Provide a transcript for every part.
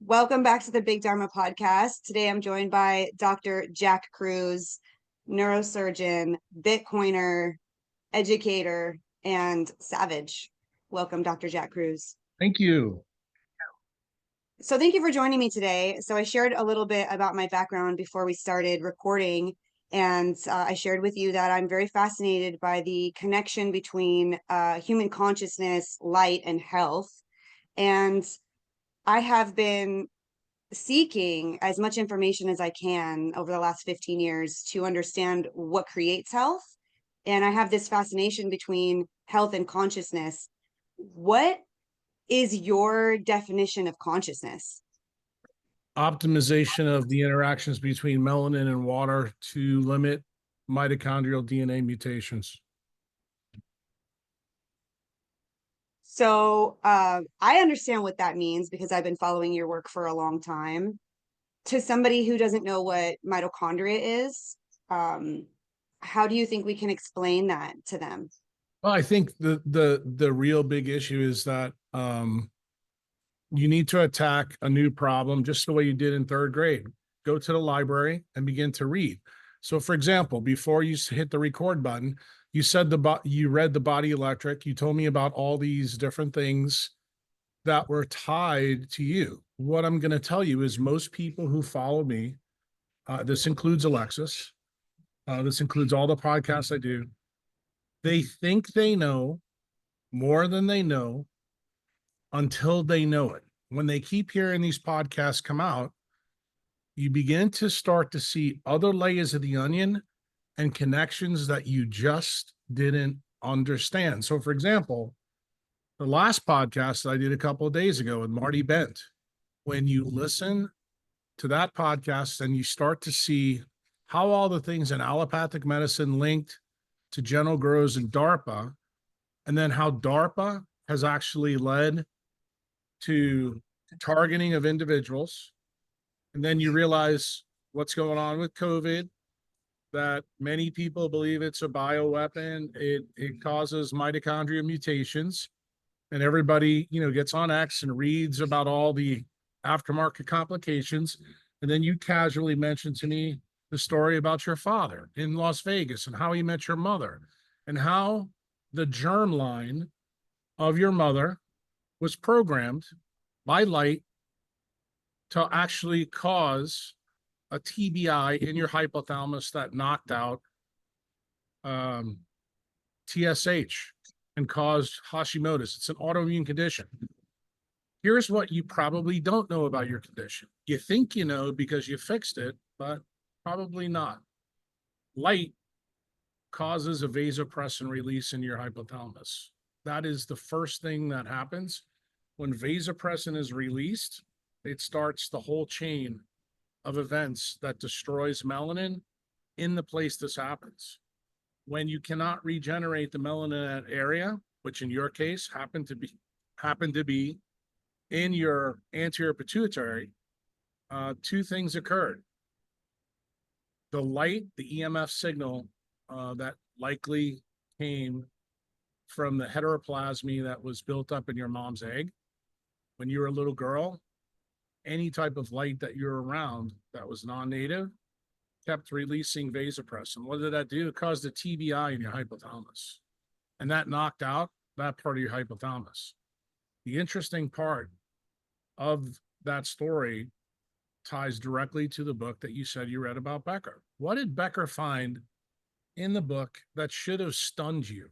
Welcome back to the Big Dharma podcast. Today I'm joined by Dr. Jack Kruse, neurosurgeon, Bitcoiner, educator, and savage. Welcome, Dr. Jack Kruse. Thank you. So thank you for joining me today. So I shared a little bit about my background before we started recording, and I shared with you that I'm very fascinated by the connection between human consciousness, light, and health. And I have been seeking as much information as I can over the last 15 years to understand what creates health. And I have this fascination between health and consciousness. What is your definition of consciousness? Optimization of the interactions between melanin and water to limit mitochondrial DNA mutations. So I understand what that means because I've been following your work for a long time. To somebody who doesn't know what mitochondria is, how do you think we can explain that to them? Well, I think the real big issue is that you need to attack a new problem just the way you did in third grade. Go to the library and begin to read. So, for example, before you hit the record button, you said you read the Body Electric. You told me about all these different things that were tied to you. What I'm going to tell you is most people who follow me, this includes Alexis, this includes all the podcasts I do, they think they know more than they know until they know it. When they keep hearing these podcasts come out, you begin to start to see other layers of the onion and connections that you just didn't understand. So, for example, the last podcast that I did a couple of days ago with Marty Bent, when you listen to that podcast and you start to see how all the things in allopathic medicine linked to General Grows and DARPA, and then how DARPA has actually led to targeting of individuals. And then you realize what's going on with COVID, that many people believe it's a bioweapon. It causes mitochondria mutations. And everybody, gets on X and reads about all the aftermarket complications. And then you casually mentioned to me the story about your father in Las Vegas and how he met your mother and how the germline of your mother was programmed by light to actually cause a TBI in your hypothalamus that knocked out TSH and caused Hashimoto's. It's an autoimmune condition. Here's what you probably don't know about your condition. You think you know because you fixed it, but probably not. Light causes a vasopressin release in your hypothalamus. That is the first thing that happens. When vasopressin is released, it starts the whole chain of events that destroys melanin in the place this happens. When you cannot regenerate the melanin area, which in your case happened to be in your anterior pituitary, two things occurred. The light, the EMF signal that likely came from the heteroplasmy that was built up in your mom's egg when you were a little girl, any type of light that you're around that was non-native kept releasing vasopressin. What did that do? It caused a TBI in your hypothalamus. And that knocked out that part of your hypothalamus. The interesting part of that story ties directly to the book that you said you read about Becker. What did Becker find in the book that should have stunned you?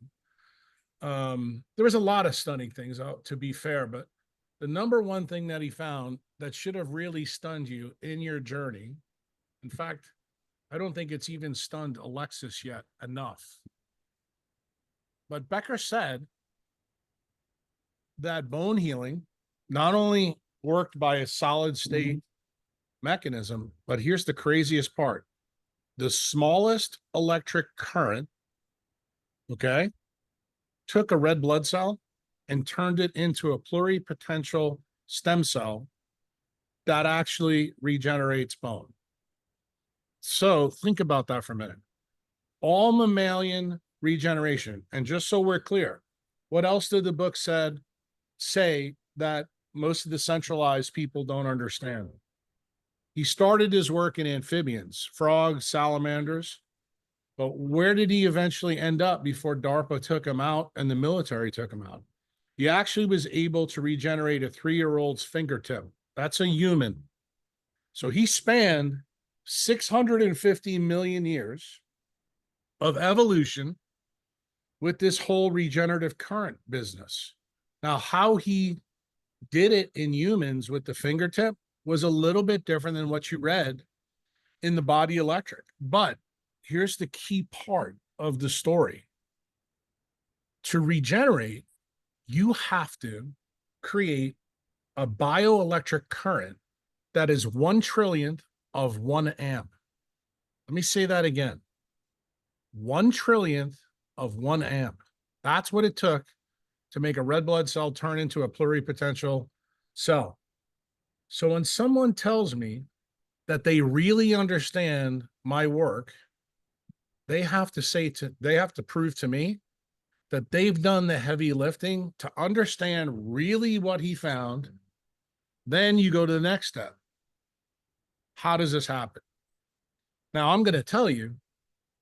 There was a lot of stunning things, to be fair, but the number one thing that he found that should have really stunned you in your journey, in fact, I don't think it's even stunned Alexis yet enough. But Becker said that bone healing not only worked by a solid state mechanism, but here's the craziest part. The smallest electric current, okay, took a red blood cell and turned it into a pluripotential stem cell that actually regenerates bone. So think about that for a minute. All mammalian regeneration. And just so we're clear, what else did the book say that most of the centralized people don't understand. He started his work in amphibians, frogs, salamanders. But where did he eventually end up before DARPA took him out and the military took him out? He actually was able to regenerate a 3-year-old's fingertip. That's a human. So he spanned 650 million years of evolution with this whole regenerative current business. Now, how he did it in humans with the fingertip was a little bit different than what you read in the body electric. But here's the key part of the story. To regenerate, you have to create a bioelectric current that is 1/1,000,000th of 1 amp. Let me say that again. 1/1,000,000th of 1 amp. That's what it took to make a red blood cell turn into a pluripotential cell. So when someone tells me that they really understand my work, they have to prove to me that they've done the heavy lifting to understand really what he found. Then you go to the next step. How does this happen? Now, I'm going to tell you,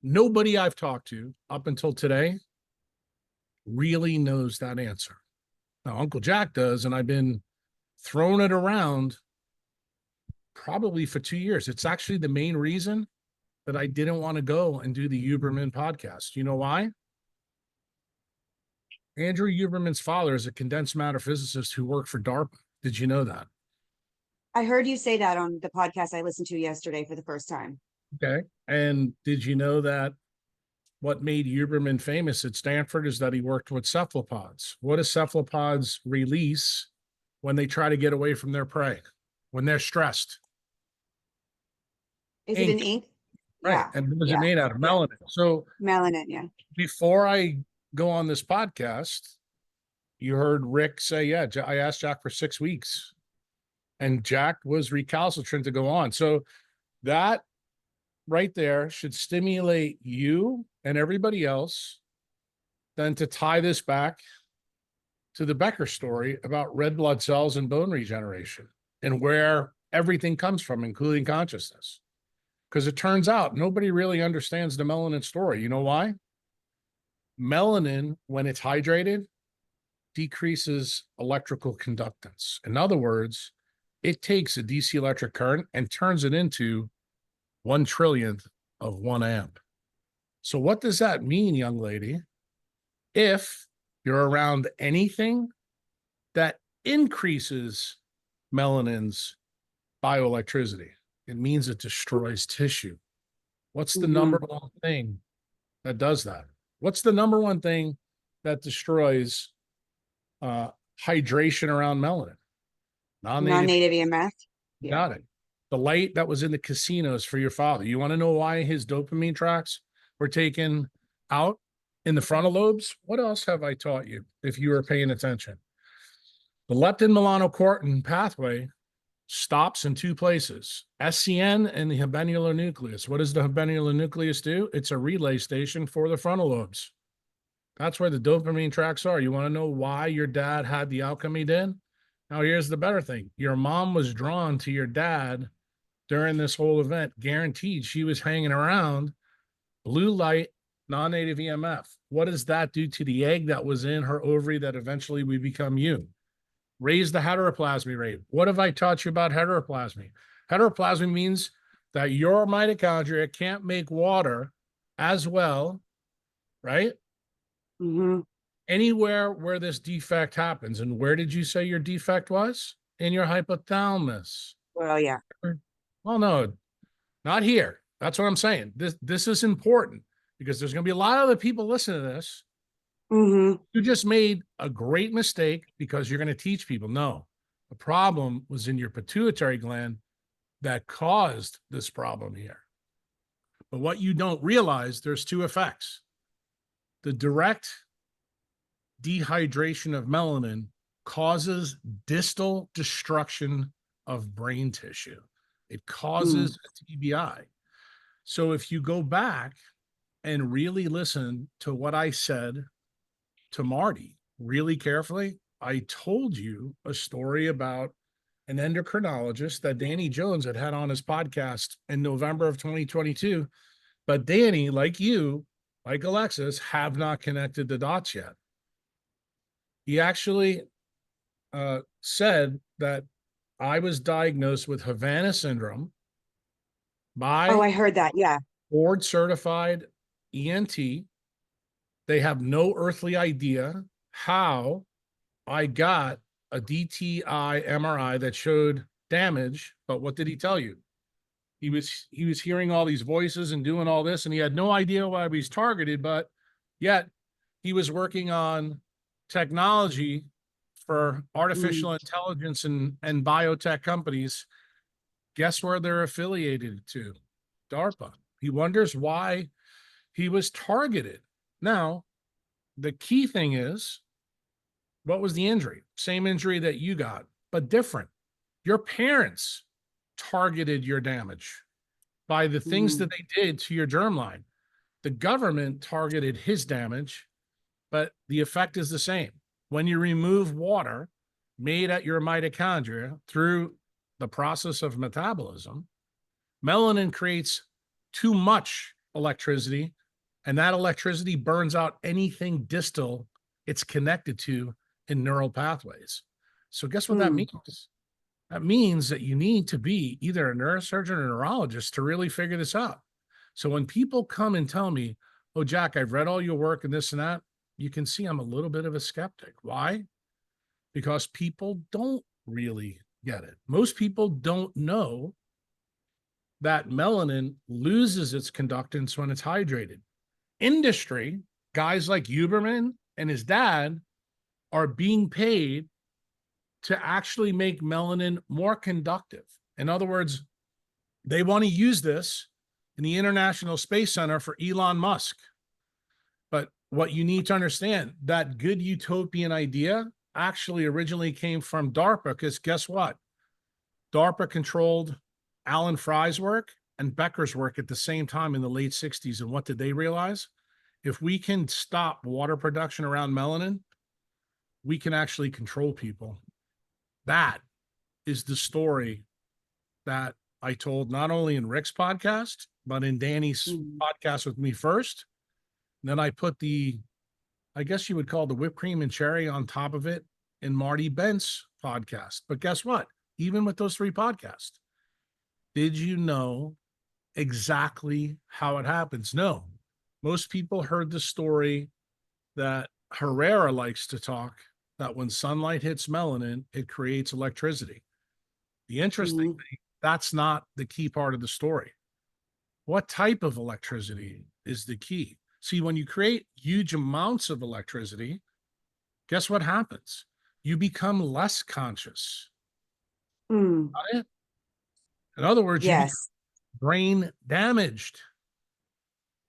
nobody I've talked to up until today really knows that answer. Now, Uncle Jack does, and I've been throwing it around probably for 2 years. It's actually the main reason that I didn't want to go and do the Huberman podcast. You know why? Andrew Huberman's father is a condensed matter physicist who worked for DARPA. Did you know that? I heard you say that on the podcast I listened to yesterday for the first time. Okay. And did you know that what made Huberman famous at Stanford is that he worked with cephalopods? What do cephalopods release when they try to get away from their prey, when they're stressed? Is it an Ink. ink? Right. Yeah. And what is it Yeah. made out of? Yeah. Melanin. So Melanin. Yeah. before I go on this podcast, you heard Rick say, yeah, I asked Jack for 6 weeks and Jack was recalcitrant to go on. So that right there should stimulate you and everybody else then to tie this back to the Becker story about red blood cells and bone regeneration and where everything comes from, including consciousness. Because it turns out nobody really understands the melanin story. You know why? Melanin, when it's hydrated, decreases electrical conductance. In other words, it takes a DC electric current and turns it into 1/1,000,000th of 1 amp. So what does that mean, young lady? If you're around anything that increases melanin's bioelectricity, it means it destroys tissue. What's the number one thing that does that? What's the number one thing that destroys hydration around melanin? Non-native. Non-native EMF. Yeah. Got it. The light that was in the casinos for your father. You want to know why his dopamine tracks were taken out in the frontal lobes? What else have I taught you if you were paying attention? The leptin melanocortin pathway stops in 2 places, SCN and the habenular nucleus. What does the habenular nucleus do? It's a relay station for the frontal lobes. That's where the dopamine tracks are. You want to know why your dad had the outcome he did? Now, here's the better thing. Your mom was drawn to your dad during this whole event. Guaranteed she was hanging around blue light, non-native EMF. What does that do to the egg that was in her ovary that eventually we become you? Raise the heteroplasmy rate. What have I taught you about heteroplasmy? Heteroplasmy means that your mitochondria can't make water as well, right? Mm-hmm. Anywhere where this defect happens. And where did you say your defect was? In your hypothalamus. Well, yeah. Well, no, not here. That's what I'm saying. This is important because there's going to be a lot of other people listening to this. Mm-hmm. You just made a great mistake because you're going to teach people. No, the problem was in your pituitary gland that caused this problem here. But what you don't realize, there's 2 effects. The direct dehydration of melanin causes distal destruction of brain tissue. It causes a TBI. So if you go back and really listen to what I said to Marty really carefully, I told you a story about an endocrinologist that Danny Jones had on his podcast in November of 2022. But Danny, like you, like Alexis, have not connected the dots yet. He actually said that I was diagnosed with Havana syndrome Oh, by I heard that. Yeah. board certified ENT. They have no earthly idea how I got a DTI MRI that showed damage, but what did he tell you? He was hearing all these voices and doing all this, and he had no idea why he was targeted, but yet he was working on technology for Mm, artificial intelligence and biotech companies. Guess where they're affiliated to? DARPA. He wonders why he was targeted. Now, the key thing is, what was the injury? Same injury that you got, but different. Your parents targeted your damage by the things mm, that they did to your germline. The government targeted his damage, but the effect is the same. When you remove water made at your mitochondria through the process of metabolism, melanin creates too much electricity, and that electricity burns out anything distal it's connected to in neural pathways. So, guess what that mm, means? That means that you need to be either a neurosurgeon or a neurologist to really figure this out. So, when people come and tell me, "Oh, Jack, I've read all your work and this and that," you can see I'm a little bit of a skeptic. Why? Because people don't really get it. Most people don't know that melanin loses its conductance when it's hydrated. Industry, guys like Huberman and his dad, are being paid to actually make melanin more conductive. In other words, they want to use this in the International Space Center for Elon Musk. But what you need to understand, that good utopian idea actually originally came from DARPA, because guess what? DARPA controlled Alan Fry's work and Becker's work at the same time in the late 60s. And what did they realize? If we can stop water production around melanin, we can actually control people. That is the story that I told not only in Rick's podcast, but in Danny's mm. podcast with me first. And then I put I guess you would call the whipped cream and cherry on top of it in Marty Bent's podcast. But guess what? Even with those three podcasts, did you know exactly how it happens? No. Most people heard the story that Herrera likes to talk, that when sunlight hits melanin, it creates electricity. The interesting Mhm, thing, that's not the key part of the story. What type of electricity is the key? See, when you create huge amounts of electricity, guess what happens? You become less conscious. mm. Got it? In other words, you become Yes, brain damaged.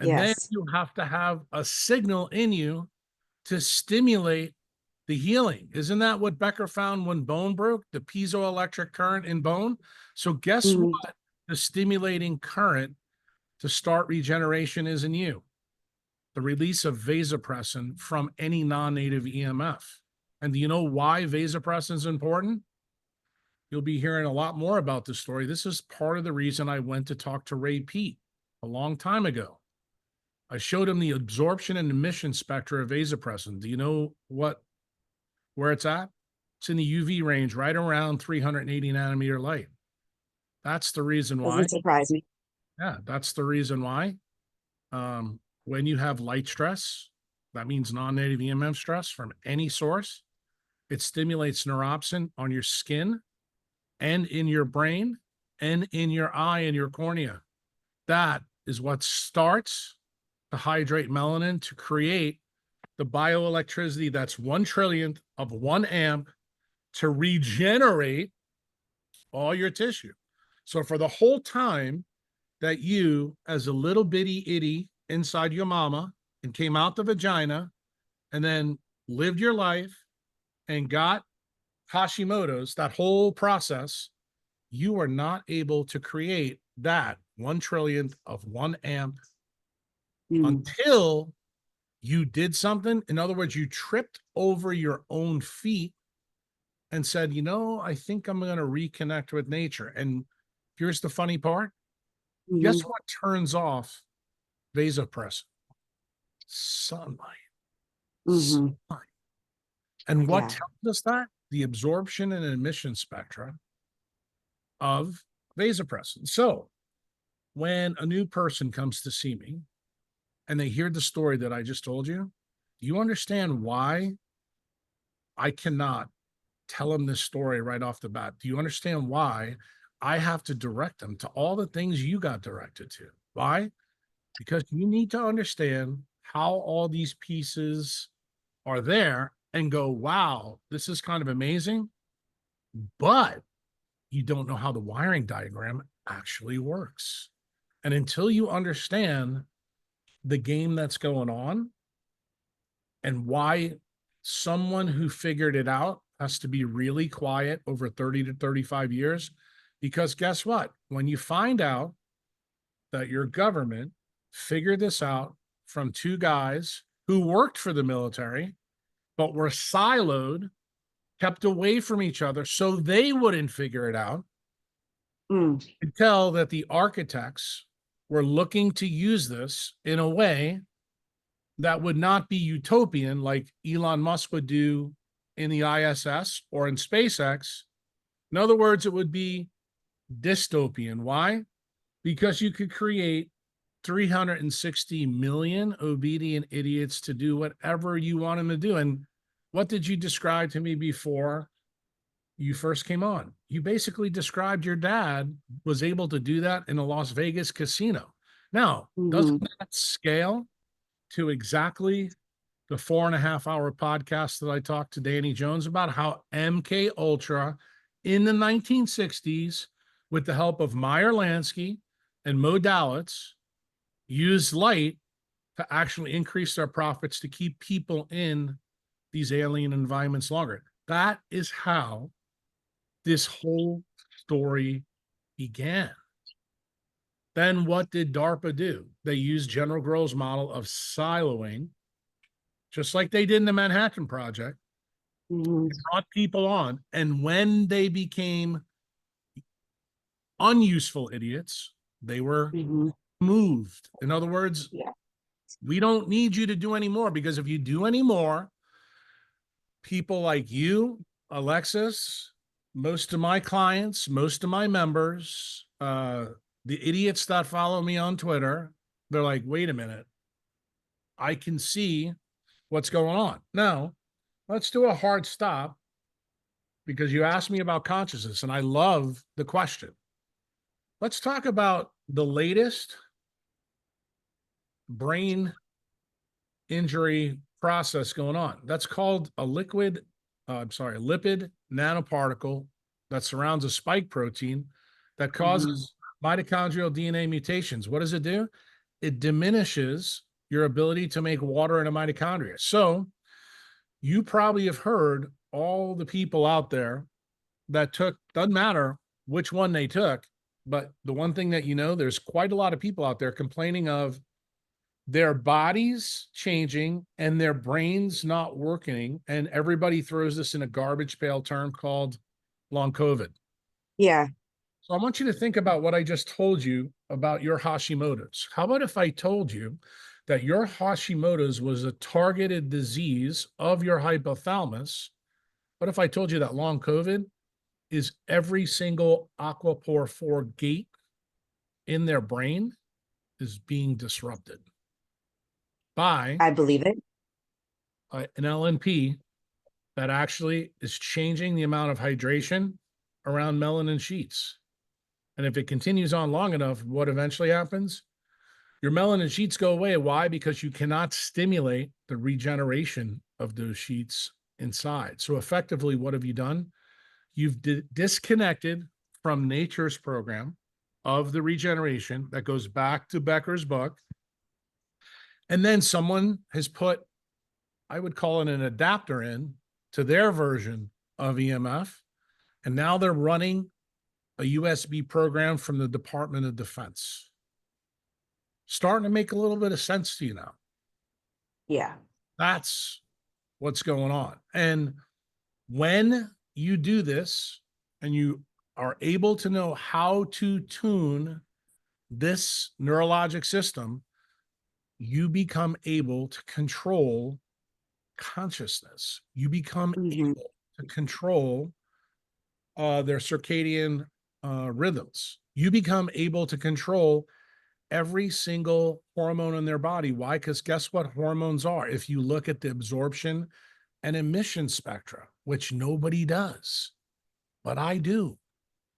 And then yes. you have to have a signal in you to stimulate the healing. Isn't that what Becker found when bone broke? The piezoelectric current in bone. So, guess Mhm, what? The stimulating current to start regeneration is in you, the release of vasopressin from any non native EMF. And do you know why vasopressin is important? You'll be hearing a lot more about this story. This is part of the reason I went to talk to Ray Peat a long time ago. I showed him the absorption and emission spectra of vasopressin. Do you know where it's at? It's in the UV range, right around 380 nanometer light. That's the reason why. doesn't surprise me. Yeah, that's the reason why. When you have light stress, that means non-native EMF stress from any source, it stimulates neuropsin on your skin and in your brain and in your eye and your cornea. That is what starts to hydrate melanin to create the bioelectricity that's 1 trillionth of 1 amp to regenerate all your tissue. So for the whole time that you, as a little bitty itty inside your mama and came out the vagina and then lived your life and got Hashimoto's, that whole process, you are not able to create that 1 trillionth of 1 amp Mm, until you did something. In other words, you tripped over your own feet and said, I think I'm going to reconnect with nature. And here's the funny part. Guess Mm-hmm. what turns off vasopressin? Sunlight. Mm-hmm. Sunlight. And what Yeah. tells us that? The absorption and emission spectra of vasopressin. So when a new person comes to see me and they hear the story that I just told you, do you understand why I cannot tell them this story right off the bat? Do you understand why I have to direct them to all the things you got directed to? Why? Because you need to understand how all these pieces are there and go, wow, this is kind of amazing, but you don't know how the wiring diagram actually works. And until you understand the game that's going on and why someone who figured it out has to be really quiet over 30 to 35 years, because guess what? When you find out that your government figured this out from two guys who worked for the military, but were siloed, kept away from each other so they wouldn't figure it out, Mm. you can tell that the architects were looking to use this in a way that would not be utopian like Elon Musk would do in the ISS or in SpaceX. In other words, it would be dystopian. Why? Because you could create 360 million obedient idiots to do whatever you want them to do. And what did you describe to me before you first came on? You basically described your dad was able to do that in a Las Vegas casino. Now, doesn't Mm-hmm. that scale to exactly the 4.5 hour podcast that I talked to Danny Jones about, how MK Ultra in the 1960s, with the help of Meyer Lansky and Mo Dalitz, used light to actually increase their profits to keep people in these alien environments longer. That is how this whole story began. Then what did DARPA do? They used General Groves' model of siloing, just like they did in the Manhattan Project. Mm-hmm. They brought people on. And when they became unuseful idiots, they were Mm-hmm. moved. In other words, Yeah. we don't need you to do any more, because if you do any more, people like you, Alexis, most of my clients, most of my members, the idiots that follow me on Twitter, they're like, wait a minute, I can see what's going on. Now, let's do a hard stop, because you asked me about consciousness and I love the question. Let's talk about the latest brain injury process going on. That's called a lipid nanoparticle that surrounds a spike protein that Mm-hmm. causes mitochondrial DNA mutations. What does it do? It diminishes your ability to make water in a mitochondria. So you probably have heard all the people out there that took, doesn't matter which one they took, but the one thing that there's quite a lot of people out there complaining of their bodies changing and their brains not working. And everybody throws this in a garbage pail term called long COVID. Yeah. So I want you to think about what I just told you about your Hashimoto's. How about if I told you that your Hashimoto's was a targeted disease of your hypothalamus? What if I told you that long COVID is every single aquapore 4 gate in their brain is being disrupted by I believe it. an LNP that actually is changing the amount of hydration around melanin sheets. And if it continues on long enough, what eventually happens? Your melanin sheets go away. Why? Because you cannot stimulate the regeneration of those sheets inside. So effectively, what have you done? You've disconnected from nature's program of the regeneration that goes back to Becker's book. And then someone has put, I would call it an adapter in to their version of EMF. And now they're running a USB program from the Department of Defense. Starting to make a little bit of sense to you now. Yeah. That's what's going on. And when you do this and you are able to know how to tune this neurologic system, you become able to control consciousness. You become Hmm. able to control their circadian rhythms. You become able to control every single hormone in their body. Why? Because guess what hormones are? If you look at the absorption and emission spectra, which nobody does, but I do,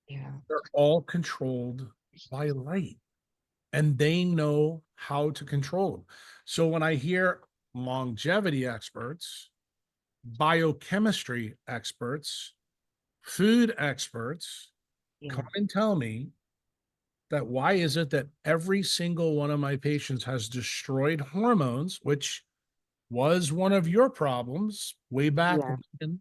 Yeah. they're all controlled by light and they know how to control them. So when I hear longevity experts, biochemistry experts, food experts come Yeah. and tell me that why is it that every single one of my patients has destroyed hormones, which was one of your problems way back Yeah. when,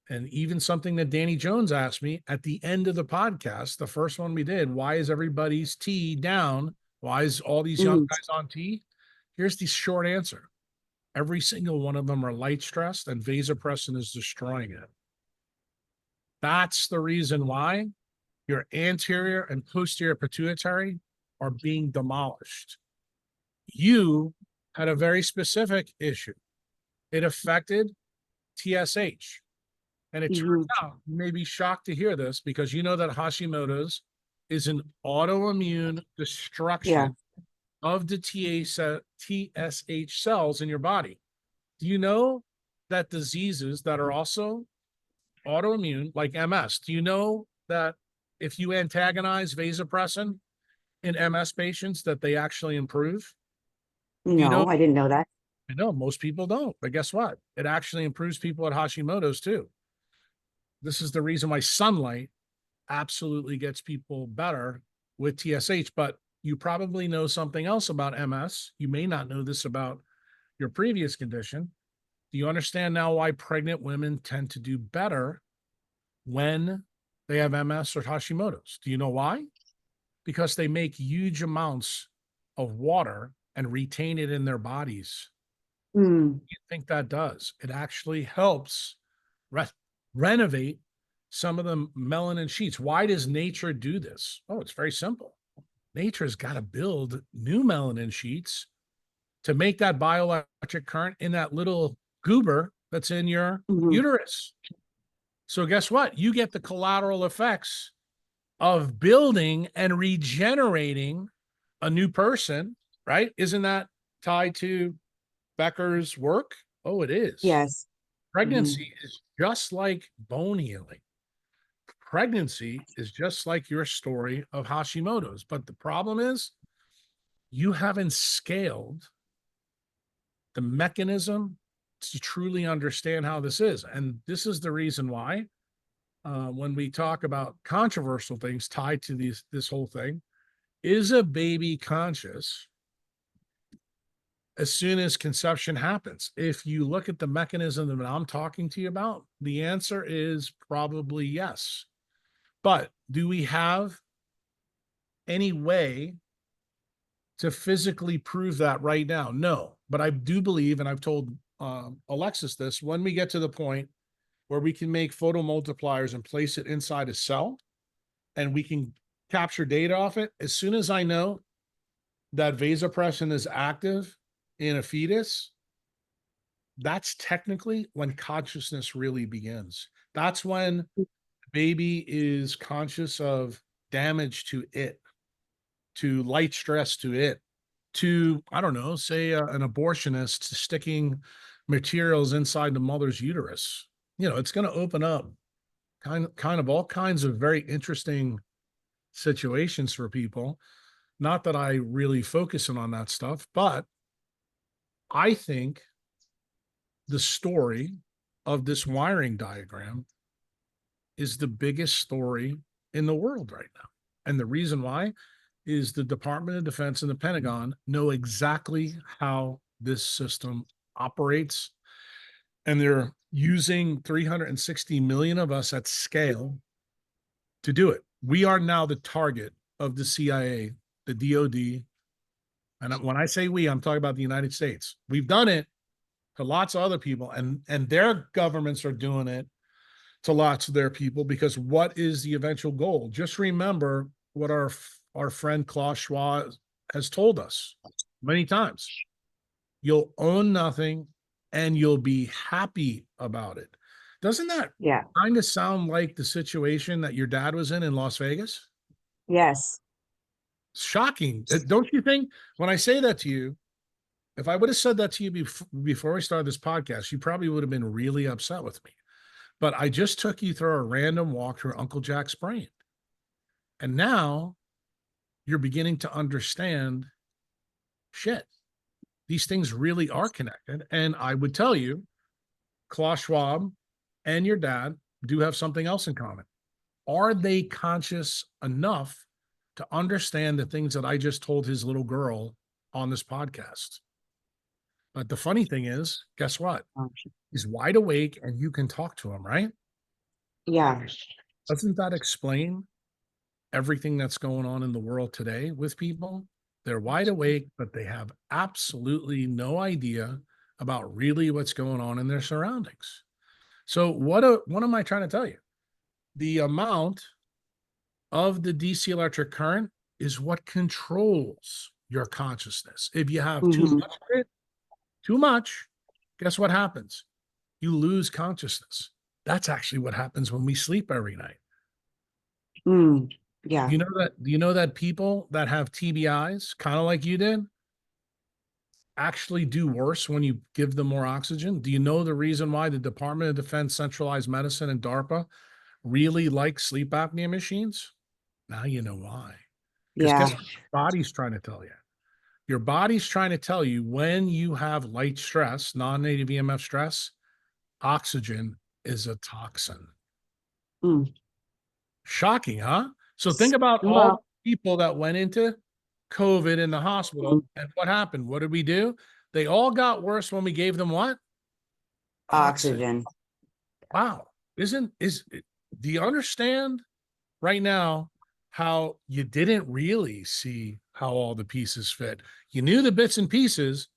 and even something that Danny Jones asked me at the end of the podcast, the first one we did, why is everybody's T down? Why is all these young Hmm. guys on T? Here's the short answer. Every single one of them are light stressed and vasopressin is destroying it. That's the reason why your anterior and posterior pituitary are being demolished. You had a very specific issue. It affected TSH. And it turns Hmm. out, you may be shocked to hear this because you know that Hashimoto's is an autoimmune Yeah. destruction of the TSH cells in your body. Do you know that diseases that are also autoimmune, like MS, do you know that if you antagonize vasopressin in MS patients, that they actually improve? Do you know? No, I didn't know that. I know most people don't, but guess what? It actually improves people at Hashimoto's too. This is the reason why sunlight absolutely gets people better with TSH. But you probably know something else about MS. You may not know this about your previous condition. Do you understand now why pregnant women tend to do better when they have MS or Hashimoto's? Do you know why? Because they make huge amounts of water and retain it in their bodies. Mm. You think that does? It actually helps re- renovate some of the melanin sheets. Why does nature do this? Oh, it's very simple. Nature's got to build new melanin sheets to make that bioelectric current in that little goober that's in your Hmm. uterus. So, guess what? You get the collateral effects of building and regenerating a new person, right? Isn't that tied to Becker's work? Oh, it is. Yes. Hmm. Pregnancy is just like bone healing. Pregnancy is just like your story of Hashimoto's. But the problem is you haven't scaled the mechanism to truly understand how this is. And this is the reason why when we talk about controversial things tied to this whole thing, is a baby conscious as soon as conception happens? If you look at the mechanism that I'm talking to you about, the answer is probably yes. But do we have any way to physically prove that right now? No. But I do believe, and I've told Alexis this, when we get to the point where we can make photomultipliers and place it inside a cell and we can capture data off it, as soon as I know that vasopressin is active in a fetus, that's technically when consciousness really begins. That's when the baby is conscious of damage to it, to light stress to it, to, I don't know, say an abortionist sticking materials inside the mother's uterus. You know, it's going to open up kind of all kinds of very interesting situations for people. Not that I really focus on that stuff, but I think the story of this wiring diagram is the biggest story in the world right now. And the reason why is the Department of Defense and the Pentagon know exactly how this system operates. And they're using 360 million of us at scale to do it. We are now the target of the CIA, the DOD. And when I say we, I'm talking about the United States. We've done it to lots of other people, and their governments are doing it to lots of their people, because what is the eventual goal? Just remember what our friend Klaus Schwab has told us many times. You'll own nothing and you'll be happy about it. Doesn't that Yeah. kind of sound like the situation that your dad was in Las Vegas? Yes. Shocking. Don't you think? When I say that to you, if I would have said that to you before we started this podcast, you probably would have been really upset with me. But I just took you through a random walk through Uncle Jack's brain. And now you're beginning to understand shit. These things really are connected. And I would tell you, Klaus Schwab and your dad do have something else in common. Are they conscious enough to understand the things that I just told his little girl on this podcast? But the funny thing is, guess what? He's wide awake and you can talk to him, right? Yeah. Doesn't that explain everything that's going on in the world today with people? They're wide awake, but they have absolutely no idea about really what's going on in their surroundings. So what am I trying to tell you? The amount of the DC electric current is what controls your consciousness. If you have too Mm-hmm. much of it, too much, guess what happens? You lose consciousness. That's actually what happens when we sleep every night. Mm. Yeah. You know that people that have TBIs, kind of like you did, actually do worse when you give them more oxygen? Do you know the reason why the Department of Defense Centralized Medicine and DARPA really like sleep apnea machines? Now you know why. Because Yeah. guess what your body's trying to tell you? Your body's trying to tell you when you have light stress, non-native EMF stress, oxygen is a toxin. Mm. Shocking, huh? So think about all the Well, people that went into COVID in the hospital and what happened? What did we do? They all got worse when we gave them what? Oxygen. oxygen. Wow. Do you understand right now how you didn't really see how all the pieces fit? You knew the bits and pieces,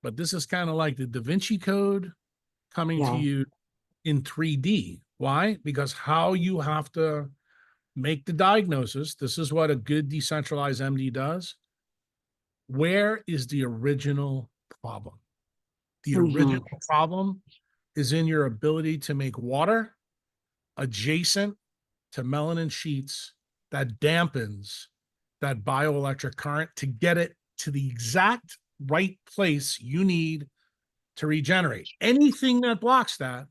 but this is kind of like the Da Vinci Code coming to Yeah. you in 3D. Why? Because how you have to make the diagnosis, this is what a good decentralized MD does. Where is the original problem? The Mm-hmm. original problem is in your ability to make water adjacent to melanin sheets that dampens that bioelectric current to get it to the exact right place you need to regenerate. Anything that blocks that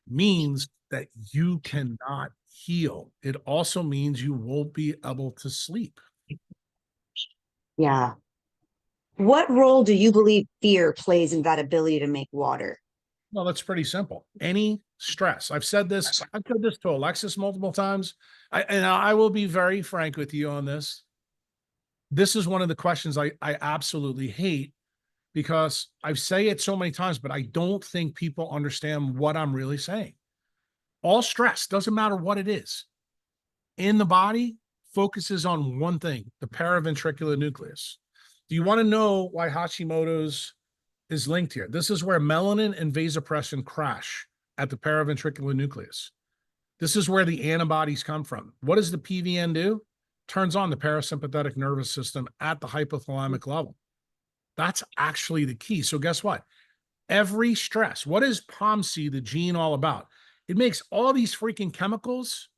means that you cannot heal. It also means you won't be able to sleep. Yeah. What role do you believe fear plays in that ability to make water? Well, that's pretty simple. Any stress. I've said this to Alexis multiple times. And I will be very frank with you on this. This is one of the questions I absolutely hate, because I say it so many times, but I don't think people understand what I'm really saying. All stress, doesn't matter what it is, in the body focuses on one thing, the paraventricular nucleus. Do you want to know why Hashimoto's is linked here? This is where melanin and vasopressin crash at the paraventricular nucleus. This is where the antibodies come from. What does the PVN do? Turns on the parasympathetic nervous system at the hypothalamic level. That's actually the key. So guess what? Every stress, what is POMC, the gene, all about? It makes all these freaking chemicals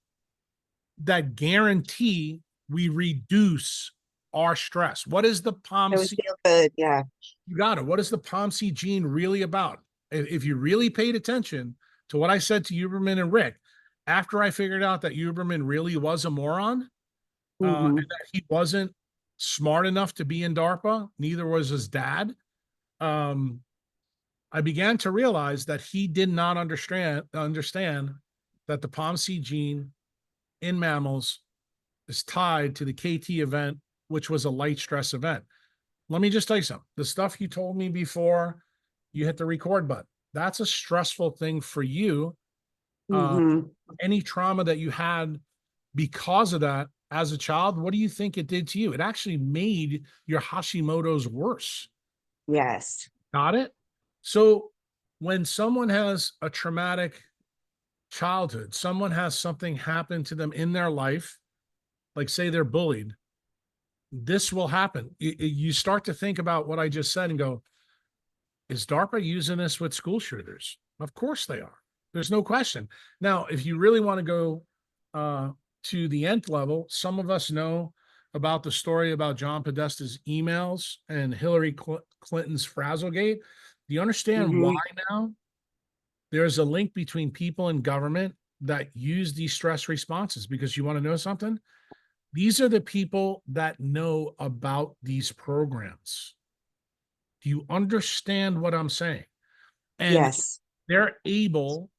that guarantee we reduce our stress. What is the It would POMC? feel good. Yeah. You got it. What is the POMC gene really about? If you really paid attention to what I said to Huberman and Rick, after I figured out that Huberman really was a moron, and Mm-hmm. that he wasn't smart enough to be in DARPA, neither was his dad, I began to realize that he did not understand that the POMC gene in mammals is tied to the KT event, which was a light stress event. Let me just tell you something. The stuff you told me before you hit the record button, that's a stressful thing for you. Uh, Mm-hmm. any trauma that you had because of that as a child, what do you think it did to you? It actually made your Hashimoto's worse. Yes. Got it? So when someone has a traumatic childhood, someone has something happen to them in their life, like say they're bullied, this will happen. You start to think about what I just said and go, is DARPA using this with school shooters? Of course they are. There's no question. Now, if you really want to go to the nth level, some of us know about the story about John Podesta's emails and Hillary Clinton's Frazzlegate. Do you understand why Hmm. now? There's a link between people and government that use these stress responses, because you want to know something? These are the people that know about these programs. Do you understand what I'm saying? And Yes. they're able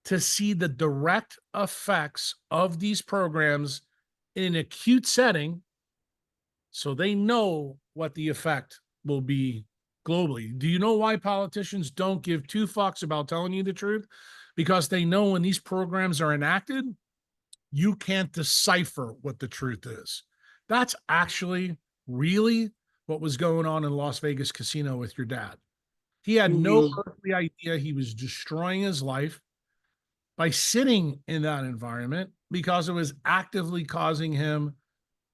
to see the direct effects of these programs in an acute setting, so they know what the effect will be globally. Do you know why politicians don't give two fucks about telling you the truth? Because they know when these programs are enacted, you can't decipher what the truth is. That's actually really what was going on in Las Vegas casino with your dad. He had no Hmm. earthly idea he was destroying his life by sitting in that environment, because it was actively causing him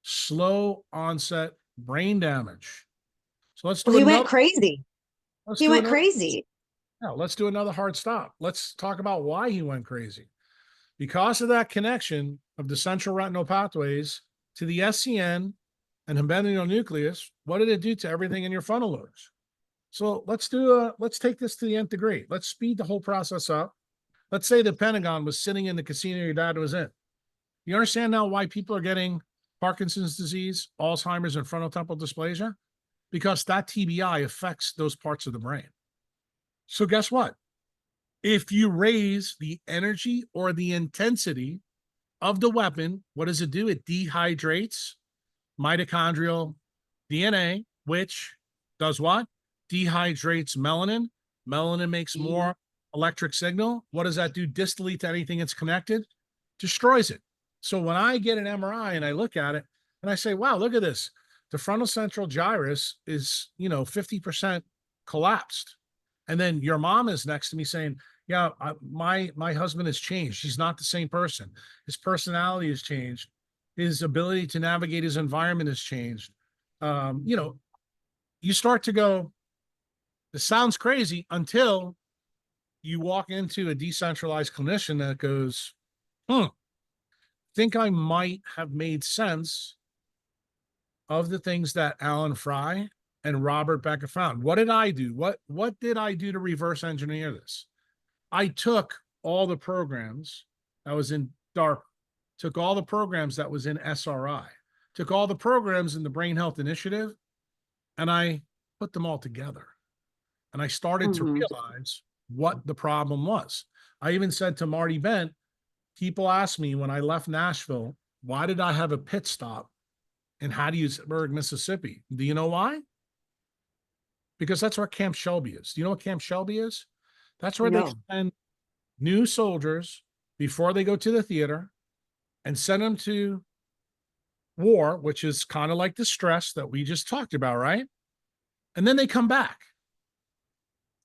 slow onset brain damage. So let's Well, do he went another crazy. let's He do went another crazy. no, let's do another hard stop. Let's talk about why he went crazy. Because of that connection of the central retinal pathways to the SCN and hembedonal nucleus, what did it do to everything in your frontal lobes? So let's take this to the nth degree. Let's speed the whole process up. Let's say the Pentagon was sitting in the casino your dad was in. You understand now why people are getting Parkinson's disease, Alzheimer's, and frontotemporal dysplasia? Because that TBI affects those parts of the brain. So guess what? If you raise the energy or the intensity of the weapon, what does it do? It dehydrates mitochondrial DNA, which does what? Dehydrates melanin. Melanin makes Mhm. more electric signal. What does that do distally to anything it's connected? Destroys it. So when I get an MRI and I look at it and I say, wow, look at this. The frontal central gyrus is, 50% collapsed. And then your mom is next to me saying, yeah, my husband has changed. He's not the same person. His personality has changed. His ability to navigate his environment has changed. You start to go, this sounds crazy, until you walk into a decentralized clinician that goes, think I might have made sense of the things that Alan Fry and Robert Becker found. What did I do? What did I do to reverse engineer this? I took all the programs that was in DARPA, took all the programs that was in SRI, took all the programs in the Brain Health Initiative, and I put them all together. And I started to Hmm. realize what the problem was. I even said to Marty Bent, people asked me when I left Nashville, why did I have a pit stop in Hattiesburg, Mississippi? Do you know why? Because that's where Camp Shelby is. Do you know what Camp Shelby is? That's where they No. send new soldiers before they go to the theater and send them to war, which is kind of like the stress that we just talked about, right? And then they come back.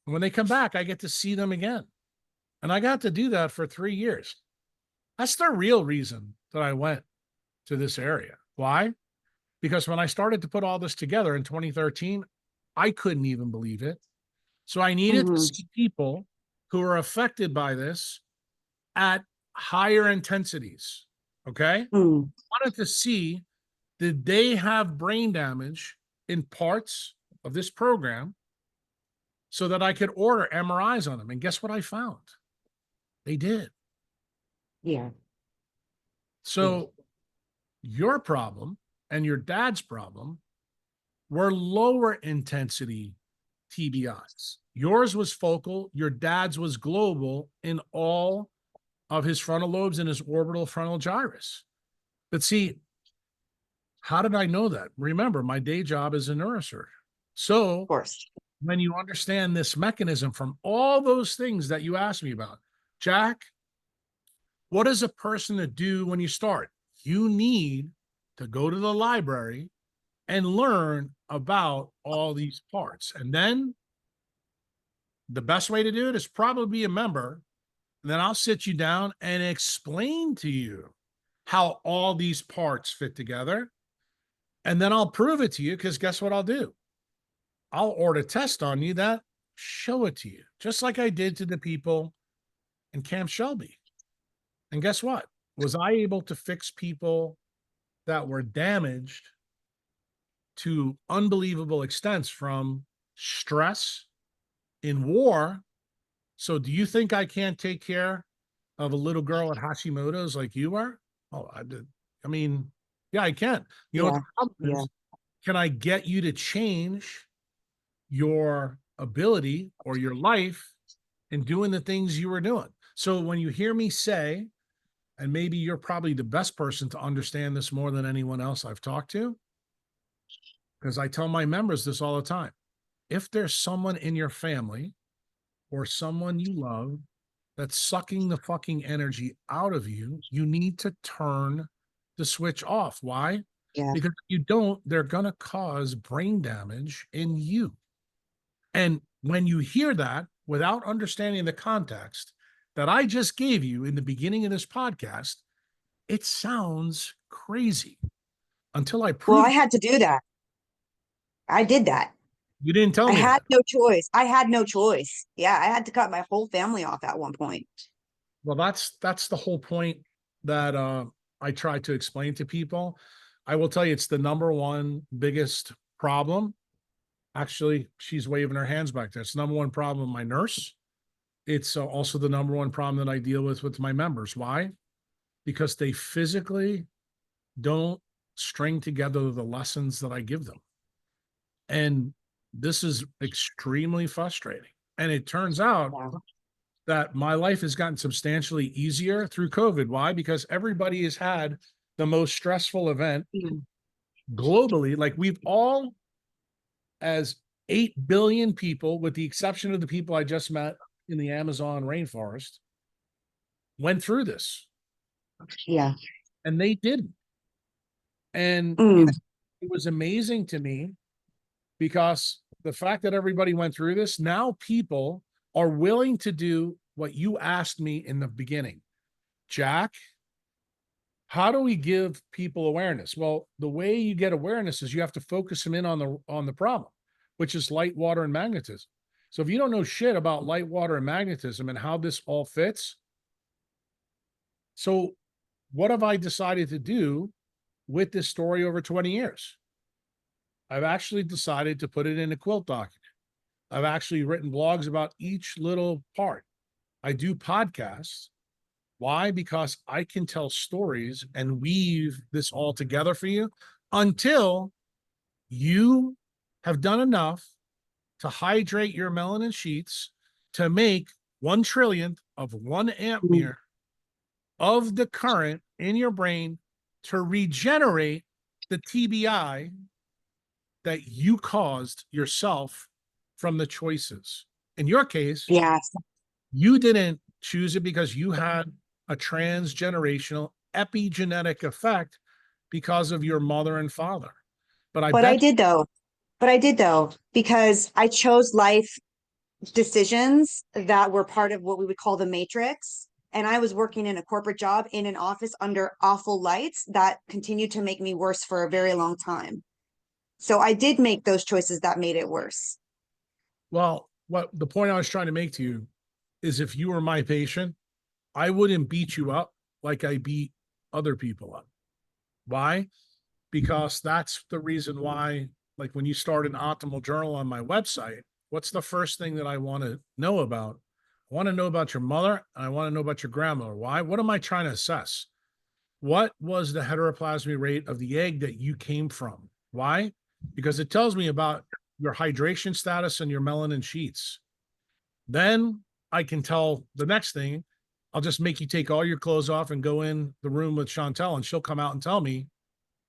And when they come back, I get to see them again. And I got to do that for 3 years. That's the real reason that I went to this area. Why? Because when I started to put all this together in 2013, I couldn't even believe it. So I needed to Hmm. see people who are affected by this at higher intensities. Okay. I Mm. wanted to see, did they have brain damage in parts of this program, so that I could order MRIs on them. And guess what I found? They did. Yeah. Yeah. So your problem and your dad's problem were lower intensity TBIs. Yours was focal, your dad's was global in all of his frontal lobes and his orbital frontal gyrus. But see, how did I know that? Remember, my day job is a neurosurgeon. Of So course. when you understand this mechanism from all those things that you asked me about, Jack, what is a person to do when you start? You need to go to the library and learn about all these parts. And then the best way to do it is probably be a member And then I'll sit you down and explain to you how all these parts fit together. And then I'll prove it to you because guess what I'll do? I'll order a test on you that show it to you, just like I did to the people in Camp Shelby. And guess what? Was I able to fix people that were damaged to unbelievable extents from stress in war? So do you think I can't take care of a little girl at Hashimoto's like you are? Oh, I did. I mean, yeah, I can. You know what Yeah. the problem Yeah. is? Can I get you to change your ability or your life in doing the things you were doing? So when you hear me say, and maybe you're probably the best person to understand this more than anyone else I've talked to, because I tell my members this all the time. If there's someone in your family or someone you love that's sucking the fucking energy out of you, you need to turn the switch off. Why? Yeah. Because if you don't, they're going to cause brain damage in you. And when you hear that without understanding the context that I just gave you in the beginning of this podcast, it sounds crazy until I Well, I prove had to do that. I did that. you didn't tell I me had that. no choice. I had no choice. Yeah, I had to cut my whole family off at one point. Well, that's the whole point that I try to explain to people. I will tell you, it's the number one biggest problem. Actually, she's waving her hands back there. It's the number one problem with my nurse. It's also the number one problem that I deal with my members. Why? Because they physically don't string together the lessons that I give them. And this is extremely frustrating. And it turns out Yeah. that my life has gotten substantially easier through COVID. Why? Because everybody has had the most stressful event Mm. globally. Like we've all, as 8 billion people, with the exception of the people I just met in the Amazon rainforest, went through this Yeah. and they didn't. And Mm. it was amazing to me because the fact that everybody went through this, now people are willing to do what you asked me in the beginning. Jack, how do we give people awareness? Well, the way you get awareness is you have to focus them in on the problem, which is light, water, and magnetism. So if you don't know shit about light, water, and magnetism and how this all fits, so what have I decided to do with this story over 20 years? I've actually decided to put it in a quilt document. I've actually written blogs about each little part. I do podcasts. Why? Because I can tell stories and weave this all together for you until you have done enough to hydrate your melanin sheets to make 1/1,000,000th of 1 ampere of the current in your brain to regenerate the TBI that you caused yourself from the choices. In your case, Yes. you didn't choose it because you had a transgenerational epigenetic effect because of your mother and father. But I But I bet, did though. But I did though, because I chose life decisions that were part of what we would call the matrix. And I was working in a corporate job in an office under awful lights that continued to make me worse for a very long time. So I did make those choices that made it worse. well, what the point I was trying to make to you is if you were my patient, I wouldn't beat you up like I beat other people up. Why? Because that's the reason why, like when you start an optimal journal on my website, what's the first thing that I want to know about? I want to know about your mother and I want to know about your grandmother. Why? What am I trying to assess? What was the heteroplasmy rate of the egg that you came from? Why? Because it tells me about your hydration status and your melanin sheets. Then I can tell the next thing. I'll just make you take all your clothes off and go in the room with Chantel, and she'll come out and tell me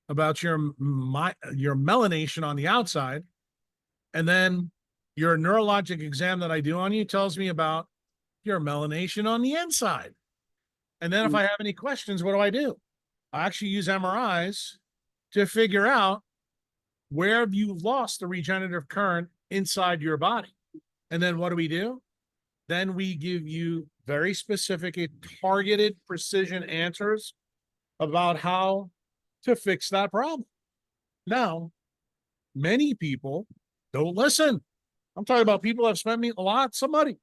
about your melanation on the outside, and then your neurologic exam that I do on you tells me about your melanation on the inside. And then if I have any questions, what do? I actually use MRIs to figure out where have you lost the regenerative current inside your body. And then what do? Then we give you very specific, targeted precision answers about how to fix that problem. Now, many people don't listen. I'm talking about people that have spent me lots of money.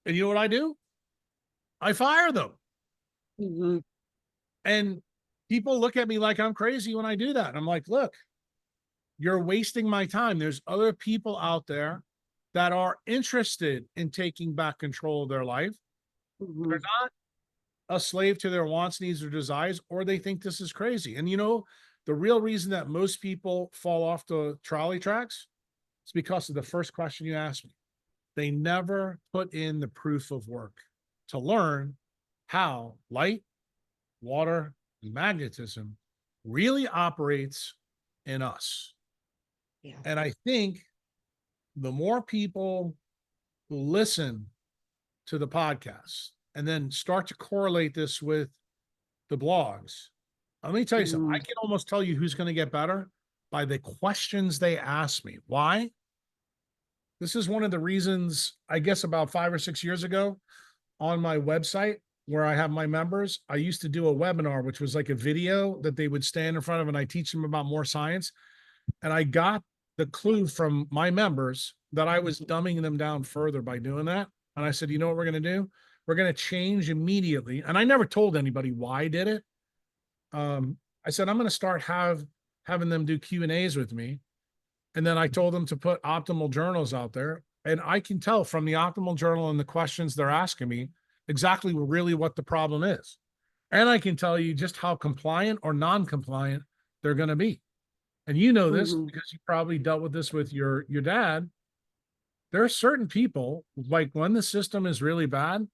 And you know what I do? I fire them. Mm-hmm. And people look at me like I'm crazy when I do that. I'm like, look, you're wasting my time. There's other people out there that are interested in taking back control of their life. Mm-hmm. They're not a slave to their wants, needs, or desires, or they think this is crazy. And you know, the real reason that most people fall off the trolley tracks is because of the first question you asked me. They never put in the proof of work to learn how light, water, and magnetism really operates in us. Yeah. And I think the more people who listen to the podcast and then start to correlate this with the blogs, let me tell you something. I Mm-hmm. can almost tell you who's going to get better by the questions they ask me. Why? This is one of the reasons, I guess, about 5 or 6 years ago on my website where I have my members, I used to do a webinar, which was like a video that they would stand in front of and I teach them about more science. And I got the clue from my members that I was dumbing them down further by doing that. And I said, you know what we're going to do? We're going to change immediately. And I never told anybody why I did it. I said, I'm going to start having them do Q&As with me. And then I told them to put optimal journals out there. And I can tell from the optimal journal and the questions they're asking me exactly really what the problem is. And I can tell you just how compliant or non-compliant they're going to be. And you know this Mm-hmm. because you probably dealt with this with your dad. There are certain people, like when the system is really bad,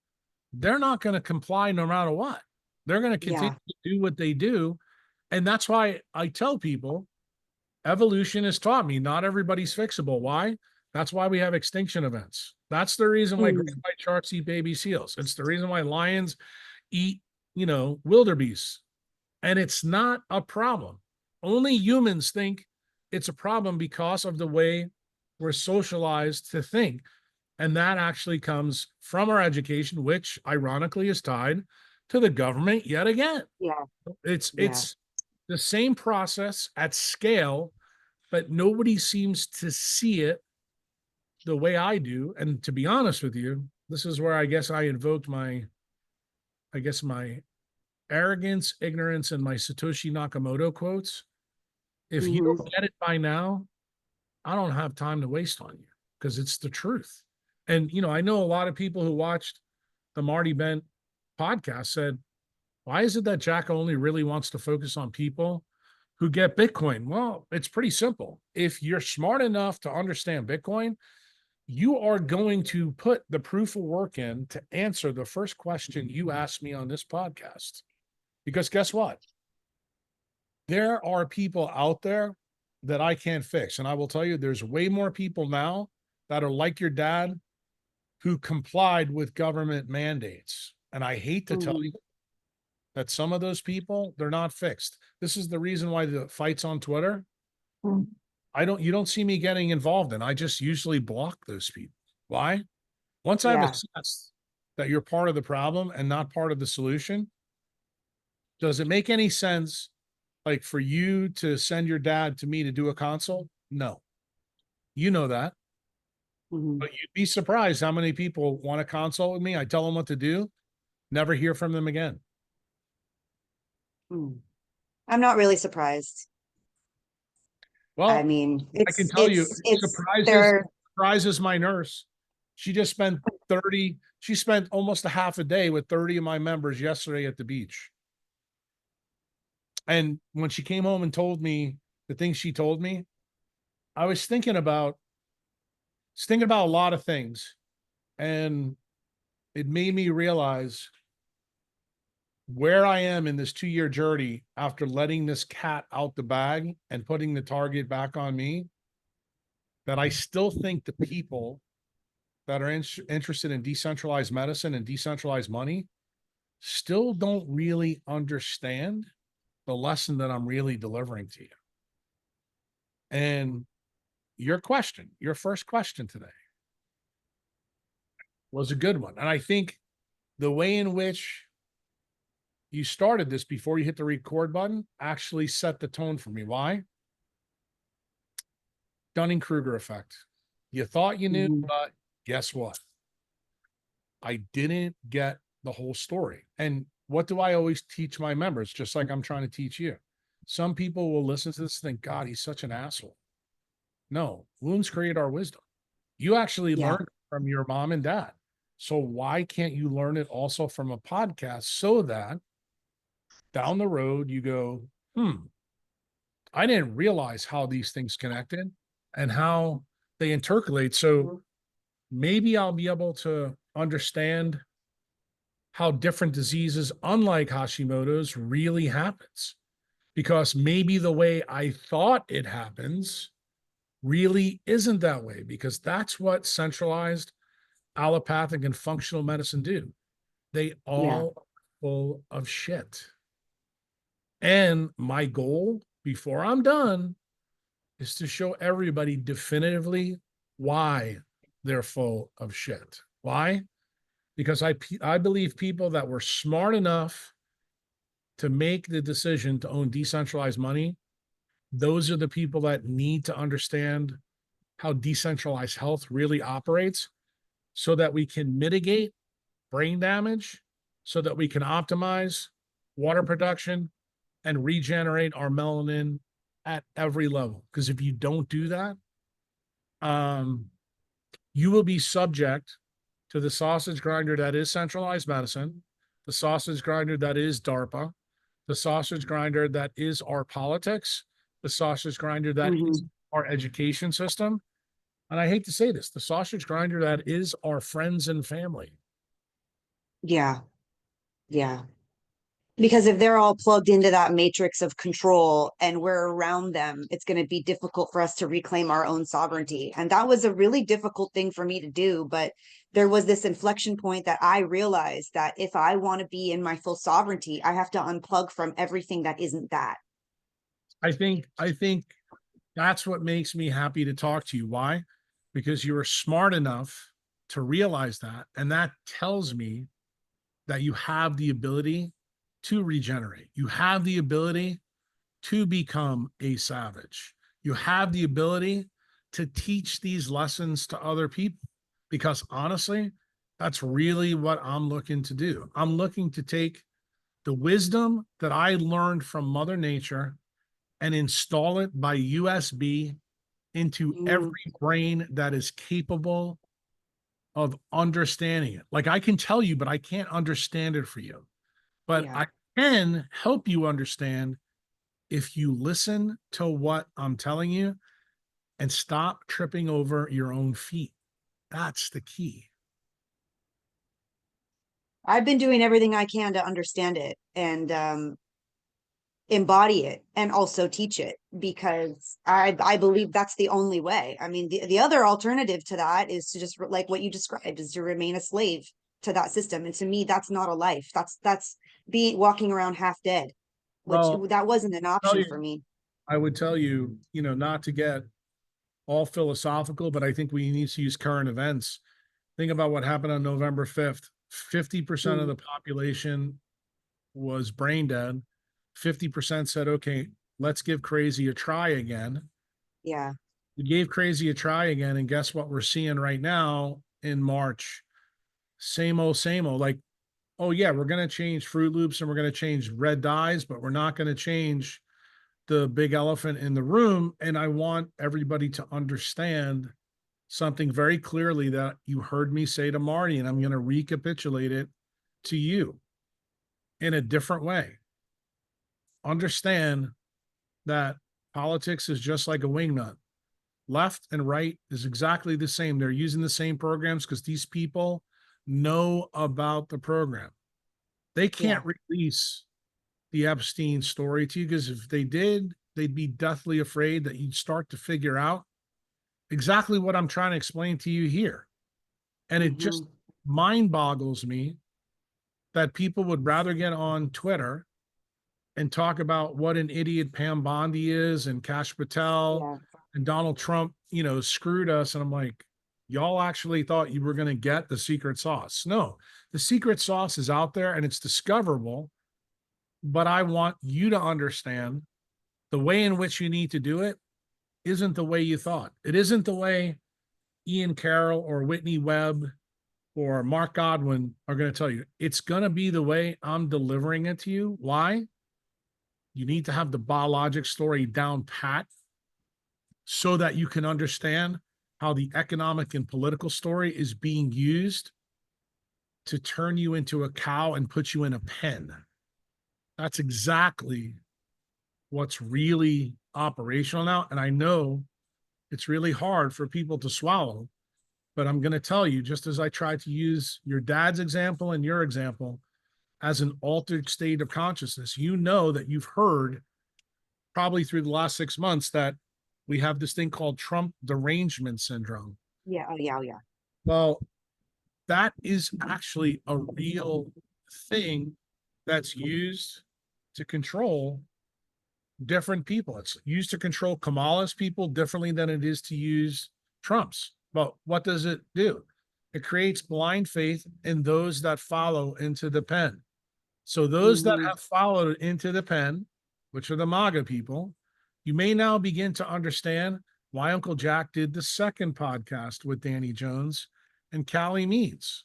they're not going to comply no matter what. They're going to continue Yeah. to do what they do. And that's why I tell people evolution has taught me not everybody's fixable. Why? That's why we have extinction events. That's the reason why great Mm-hmm. white sharks eat baby seals. It's the reason why lions eat, wildebeest. And it's not a problem. Only humans think it's a problem because of the way we're socialized to think. And that actually comes from our education, which ironically is tied to the government yet again. Yeah. It's Yeah. it's the same process at scale, but nobody seems to see it the way I do. And to be honest with you, this is where I guess I invoked my arrogance, ignorance, and my Satoshi Nakamoto quotes. If you Mm-hmm. don't get it by now, I don't have time to waste on you because it's the truth. And I know a lot of people who watched the Marty Bent podcast said, why is it that Jack only really wants to focus on people who get Bitcoin? Well, it's pretty simple. If you're smart enough to understand Bitcoin, you are going to put the proof of work in to answer the first question you asked me on this podcast. Because guess what? There are people out there that I can't fix. And I will tell you, there's way more people now that are like your dad who complied with government mandates. And I hate to tell Mm-hmm. you that some of those people, they're not fixed. This is the reason why the fights on Twitter, you don't see me getting involved in. I just usually block those people. Why? Once I've Yeah. assessed that you're part of the problem and not part of the solution, does it make any sense like for you to send your dad to me to do a consult? No. You know that. Mm-hmm. But you'd be surprised how many people want to consult with me. I tell them what to do, never hear from them again. Mm. I'm not really surprised. I Well, mean, I can it's tell you, it's it's surprises there. surprises my nurse. She just spent 30, she spent almost a half a day with 30 of my members yesterday at the beach. And when she came home and told me the things she told me, I was thinking about a lot of things. And it made me realize where I am in this 2-year journey after letting this cat out the bag and putting the target back on me, that I still think the people that are interested in decentralized medicine and decentralized money still don't really understand the lesson that I'm really delivering to you. And your first question today, was a good one. And I think the way in which you started this before you hit the record button actually set the tone for me. Why? Dunning-Kruger effect. You thought you knew, Mhm. but guess what? I didn't get the whole story. And what do I always teach my members, just like I'm trying to teach you? Some people will listen to this and think, God, he's such an asshole. No, wounds create our wisdom. You actually Yeah. learned from your mom and dad. So why can't you learn it also from a podcast so that down the road you go, I didn't realize how these things connected and how they intercalate. So Mhm. maybe I'll be able to understand how different diseases, unlike Hashimoto's, really happens. Because maybe the way I thought it happens really isn't that way, because that's what centralized allopathic and functional medicine do. They Yeah. all full of shit. And my goal before I'm done is to show everybody definitively why they're full of shit. Why? Because I believe people that were smart enough to make the decision to own decentralized money, those are the people that need to understand how decentralized health really operates so that we can mitigate brain damage, so that we can optimize water production and regenerate our melanin at every level. Because if you don't do that, um, you will be subject to the sausage grinder that is centralized medicine, the sausage grinder that is DARPA, the sausage grinder that is our politics, the sausage grinder that is Hmm. our education system. And I hate to say this, the sausage grinder that is our friends and family. Yeah. Yeah. Because if they're all plugged into that matrix of control and we're around them, it's going to be difficult for us to reclaim our own sovereignty. And that was a really difficult thing for me to do. But there was this inflection point that I realized that if I want to be in my full sovereignty, I have to unplug from everything that isn't that. I think that's what makes me happy to talk to you. Why? Because you were smart enough to realize that. And that tells me that you have the ability to regenerate. You have the ability to become a savage. You have the ability to teach these lessons to other people. Because honestly, that's really what I'm looking to do. I'm looking to take the wisdom that I learned from Mother Nature and install it by USB into every Mm, brain that is capable of understanding it. Like I can tell you, but I can't understand it for you. But yeah. I can help you understand if you listen to what I'm telling you and stop tripping over your own feet. That's the key. I've been doing everything I can to understand it and embody it and also teach it because I believe that's the only way. I mean, the other alternative to that is to just like what you described is to remain a slave to that system. And to me, that's not a life. That's being walking around half dead, which Well, that wasn't an tell option you, for me. I would tell you, not to get all philosophical, but I think we need to use current events. Think about what happened on November 5th. 50% of Mm, the population was brain dead. 50% said, okay, let's give crazy a try again. yeah. We gave crazy a try again. And guess what we're seeing right now in March? Same old, same old. Like, oh, yeah, we're going to change Fruit Loops and we're going to change red dyes, but we're not going to change the big elephant in the room. And I want everybody to understand something very clearly that you heard me say to Marty, and I'm going to recapitulate it to you in a different way. Understand that politics is just like a wingnut. Left and right is exactly the same. They're using the same programs because these people know about the program. They can't Yeah. release the Epstein story to you because if they did, they'd be deathly afraid that you'd start to figure out exactly what I'm trying to explain to you here. And it just Hmm. mind boggles me that people would rather get on Twitter and talk about what an idiot Pam Bondi is and Cash Patel Yeah. and Donald Trump, screwed us. And I'm like, Y'all actually thought you were going to get the secret sauce. No, the secret sauce is out there and it's discoverable. But I want you to understand the way in which you need to do it isn't the way you thought. It isn't the way Ian Carroll or Whitney Webb or Mark Godwin are going to tell you. It's going to be the way I'm delivering it to you. Why? You need to have the biologic story down pat so that you can understand how the economic and political story is being used to turn you into a cow and put you in a pen. That's exactly what's really operational now. And I know it's really hard for people to swallow, but I'm going to tell you, just as I tried to use your dad's example and your example as an altered state of consciousness, you know that you've heard probably through the last 6 months that we have this thing called Trump derangement syndrome. Yeah. Oh, yeah. Oh, yeah. Well, that is actually a real thing that's used to control different people. It's used to control Kamala's people differently than it is to use Trump's. But what does it do? It creates blind faith in those that follow into the pen. So those that Hmm. have followed into the pen, which are the MAGA people, you may now begin to understand why Uncle Jack did the second podcast with Danny Jones and Callie Meads.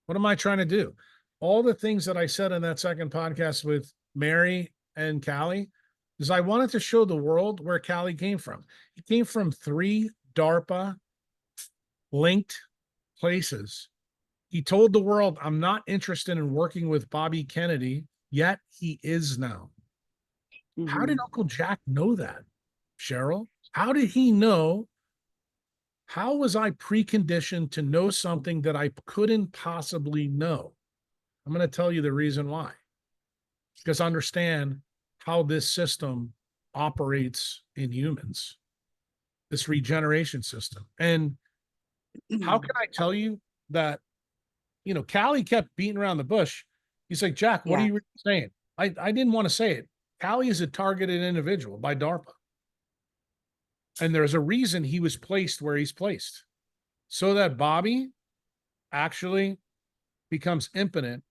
What am I trying to do? All the things that I said in that second podcast with Mary and Callie is I wanted to show the world where Callie came from. He came from 3 DARPA linked places. He told the world, I'm not interested in working with Bobby Kennedy, yet he is now. How did Hmm. Uncle Jack know that, Cheryl? How did he know? How was I preconditioned to know something that I couldn't possibly know? I'm going to tell you the reason why. Because understand how this system operates in humans, this regeneration system. And how can I tell you that, Callie kept beating around the bush. He's like, Jack, what are Yeah. you really saying? I didn't want to say it. Callie is a targeted individual by DARPA. And there's a reason he was placed where he's placed so that Bobby actually becomes impotent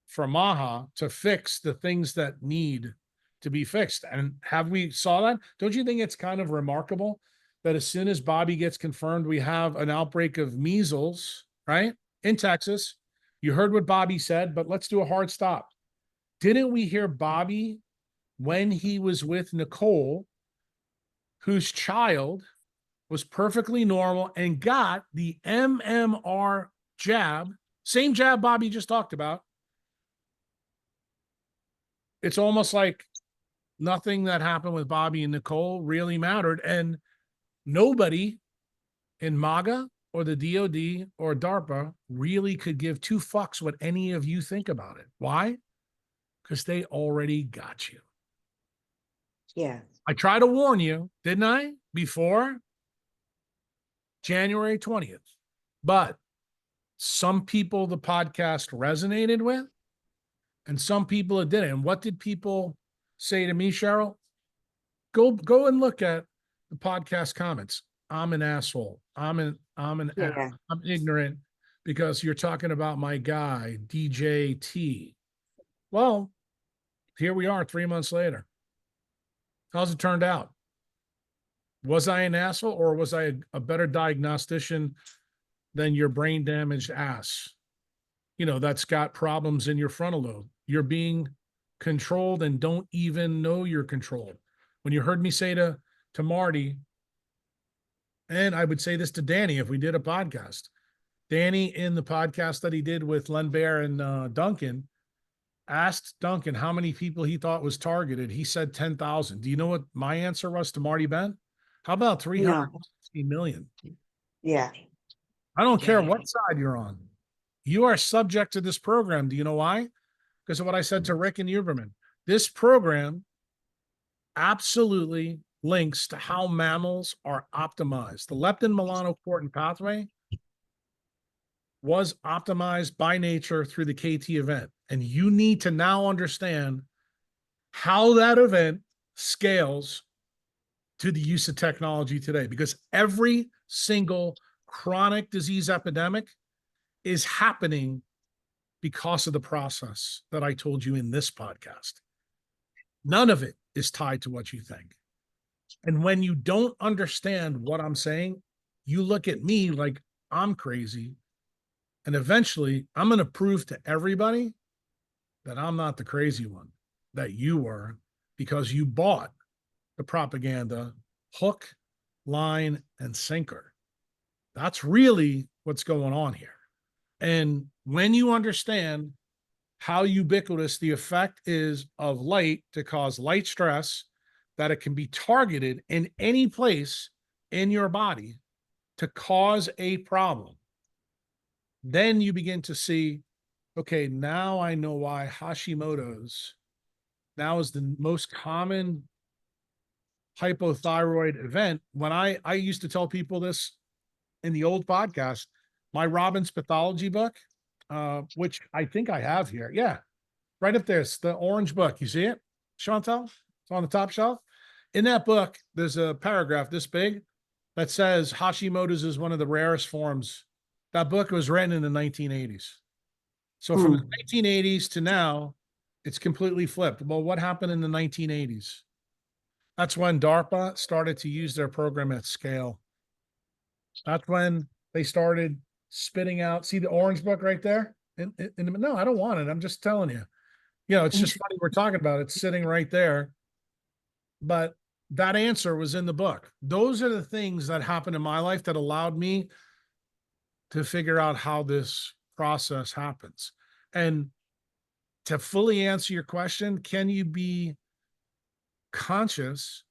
for Maha to fix the things that need to be fixed. And have we saw that? Don't you think it's kind of remarkable that as soon as Bobby gets confirmed, we have an outbreak of measles, right? In Texas. You heard what Bobby said, but let's do a hard stop. Didn't we hear Bobby when he was with Nicole, whose child was perfectly normal and got the MMR jab, same jab Bobby just talked about? It's almost like nothing that happened with Bobby and Nicole really mattered. And nobody in MAGA or the DOD or DARPA really could give 2 fucks what any of you think about it. Why? Because they already got you. Yeah. I tried to warn you, didn't I? Before January 20th. But some people the podcast resonated with, and some people it didn't. And what did people say to me, Cheryl? Go and look at the podcast comments. I'm an asshole. Yeah. Yeah. I'm ignorant because you're talking about my guy, DJT. Well, here we are 3 months later. How's it turned out? Was I an asshole or was I a better diagnostician than your brain damaged ass? That's got problems in your frontal lobe. You're being controlled and don't even know you're controlled. When you heard me say to Marty, and I would say this to Danny if we did a podcast. Danny, in the podcast that he did with Len Bear and Duncan, asked Duncan how many people he thought was targeted. He said 10,000. Do you know what my answer was to Marty Bent? How about No. 360 million? Yeah. I don't care Yeah. what side you're on. You are subject to this program. Do you know why? Because of what I said to Rick and Huberman. This program absolutely links to how mammals are optimized. The leptin melanocortin pathway was optimized by nature through the KT event. And you need to now understand how that event scales to the use of technology today, because every single chronic disease epidemic is happening because of the process that I told you in this podcast. None of it is tied to what you think. And when you don't understand what I'm saying, you look at me like I'm crazy. And eventually, I'm going to prove to everybody that I'm not the crazy one, that you were, because you bought the propaganda hook, line, and sinker. That's really what's going on here. And when you understand how ubiquitous the effect is of light to cause light stress, that it can be targeted in any place in your body to cause a problem, then you begin to see, okay, now I know why Hashimoto's now is the most common hypothyroid event. When I used to tell people this in the old podcast, my Robbins pathology book, which I think I have here. Yeah, right up there. It's the orange book. You see it, Chantal? It's on the top shelf. In that book, there's a paragraph this big that says Hashimoto's is one of the rarest forms. That book was written in the 1980s. So from the Mm. 1980s to now, it's completely flipped. Well, what happened in the 1980s? That's when DARPA started to use their program at scale. That's when they started spitting out. See the orange book right there? No, I don't want it. I'm just telling you. It's just funny we're talking about it. It's sitting right there. But that answer was in the book. Those are the things that happened in my life that allowed me to figure out how this process happens. And to fully answer your question, can you be conscious,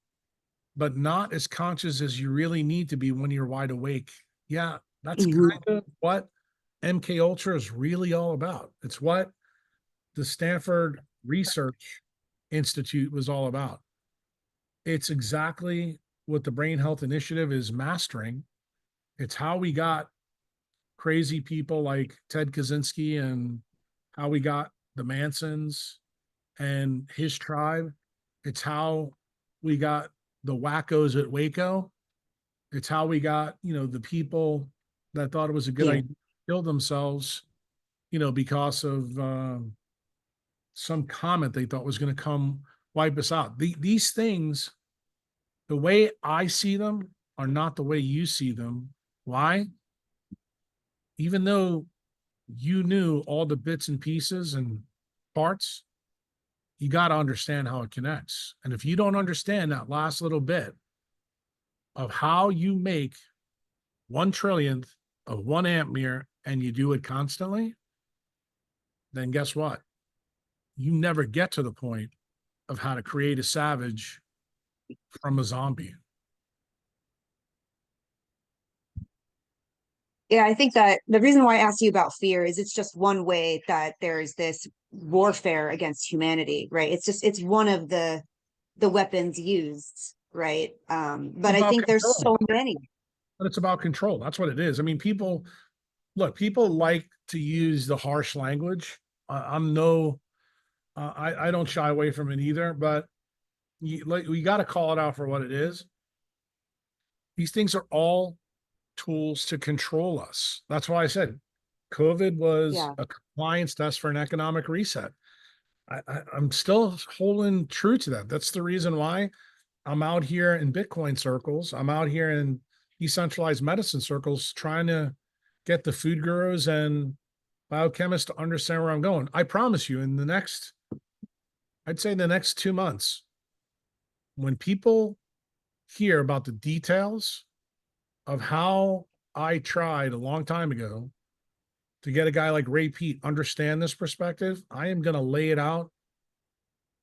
but not as conscious as you really need to be when you're wide awake? Yeah, that's Mhm. kind of what MK Ultra is really all about. It's what the Stanford Research Institute was all about. It's exactly what the Brain Health Initiative is mastering. It's how we got crazy people like Ted Kaczynski and how we got the Mansons and his tribe. It's how we got the wackos at Waco. It's how we got, the people that thought it was a good Yeah. idea to kill themselves, because of some comment they thought was going to come wipe us out. These things, the way I see them, are not the way you see them. Why? Even though you knew all the bits and pieces and parts, you got to understand how it connects. And if you don't understand that last little bit of how you make 1/1,000,000th of 1 ampere and you do it constantly, then guess what? You never get to the point of how to create a savage from a zombie. Yeah, I think that the reason why I asked you about fear is it's just one way that there's this warfare against humanity, right? It's one of the weapons used, right? It's But I about think there's control, so many. but it's about control. That's what it is. I mean, people like to use the harsh language. I'm no, I don't shy away from it either, but we got to call it out for what it is. These things are all tools to control us. That's why I said COVID was Yeah. a compliance test for an economic reset. I'm still holding true to that. That's the reason why I'm out here in Bitcoin circles. I'm out here in decentralized medicine circles trying to get the food gurus and biochemists to understand where I'm going. I promise you, I'd say in the next 2 months, when people hear about the details of how I tried a long time ago to get a guy like Ray Pete understand this perspective, I am going to lay it out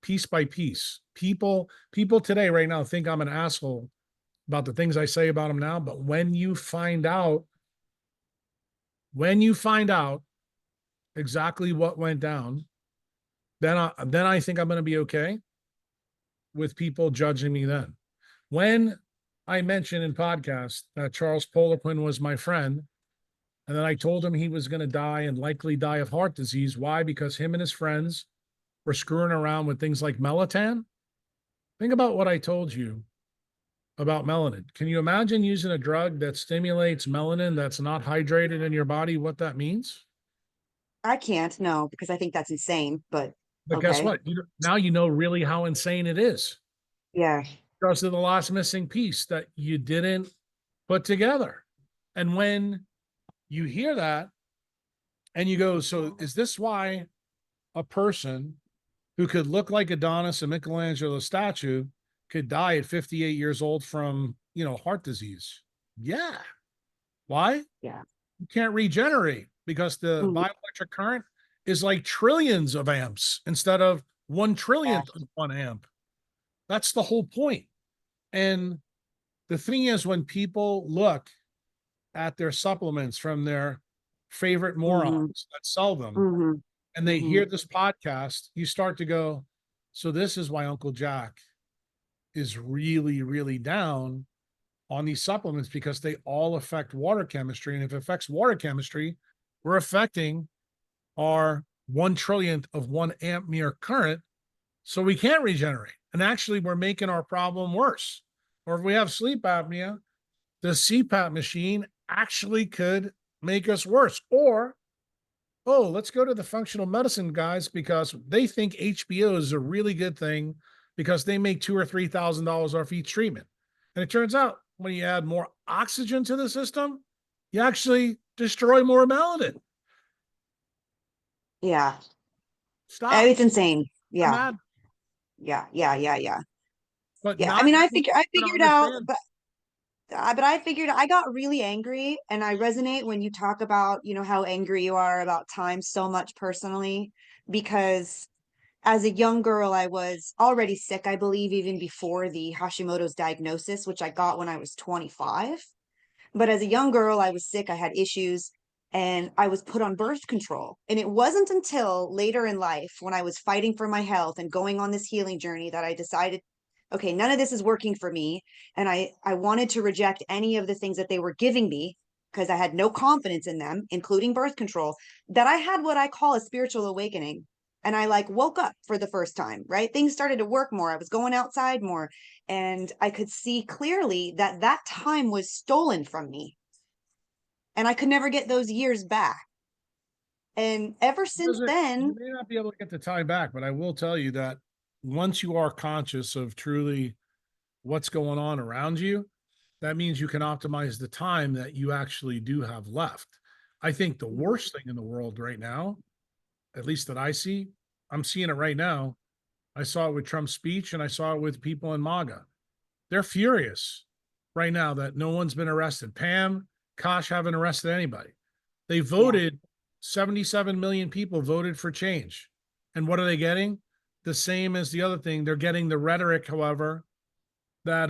piece by piece. People today right now think I'm an asshole about the things I say about them now, but when you find out exactly what went down, then I think I'm going to be okay with people judging me then. When I mentioned in podcast that Charles Poliquin was my friend, and then I told him he was going to die and likely die of heart disease. Why? Because him and his friends were screwing around with things like melatonin. Think about what I told you about melanin. Can you imagine using a drug that stimulates melanin that's not hydrated in your body? What that means? I can't, no, because I think that's insane, but But guess okay. what? Now you know really how insane it is Yeah. because of the last missing piece that you didn't put together. And when you hear that and you go, so is this why a person who could look like Adonis and Michelangelo statue could die at 58 years old from, heart disease? Yeah. Why? Yeah. You can't regenerate because the Mhm. bioelectric current is like trillions of amps instead of one Yeah. trillionth of 1 amp. That's the whole point. And the thing is, when people look at their supplements from their favorite Hmm. morons that sell them Hmm. and they Hmm. hear this podcast, you start to go, so this is why Uncle Jack is really, really down on these supplements because they all affect water chemistry. And if it affects water chemistry, we're affecting our 1 trillionth of 1 ampere current. So we can't regenerate. And actually, we're making our problem worse. Or if we have sleep apnea, the CPAP machine actually could make us worse. Or, oh, let's go to the functional medicine guys because they think HBO is a really good thing because they make $2,000 or $3,000 off each treatment. And it turns out when you add more oxygen to the system, you actually destroy more melanin. Yeah. Stop. It's insane. I'm Yeah. mad. Yeah. Yeah. Yeah. Yeah. But Yeah. I not mean, everyone's I going to figured out, understand. but I figured I got really angry, and I resonate when you talk about, how angry you are about time so much personally, because as a young girl, I was already sick, I believe, even before the Hashimoto's diagnosis, which I got when I was 25. But as a young girl, I was sick, I had issues, and I was put on birth control. And it wasn't until later in life when I was fighting for my health and going on this healing journey that I decided, okay, none of this is working for me. And I wanted to reject any of the things that they were giving me because I had no confidence in them, including birth control, that I had what I call a spiritual awakening. And I like woke up for the first time, right? Things started to work more. I was going outside more, and I could see clearly that that time was stolen from me, and I could never get those years back. And ever since You then, may not be able to get the time back, but I will tell you that once you are conscious of truly what's going on around you, that means you can optimize the time that you actually do have left. I think the worst thing in the world right now, at least that I see, I'm seeing it right now. I saw it with Trump's speech and I saw it with people in MAGA. They're furious right now that no one's been arrested. Pam, Kosh haven't arrested anybody. They yeah, voted, 77 million people voted for change. And what are they getting? The same as the other thing. They're getting the rhetoric, however, that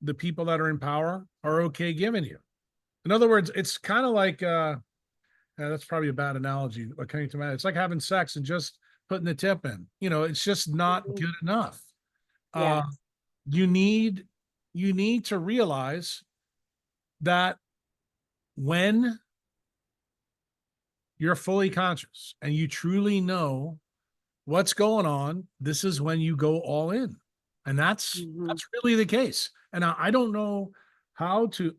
the people that are in power are okay giving you. In other words, it's kind of like that's probably a bad analogy. What can you imagine? It's like having sex and just putting the tip in. It's just not good enough. Uh, yeah, you need you need to realize that when you're fully conscious and you truly know what's going on, this is when you go all in. And that's hmm, that's really the case. And I don't know how to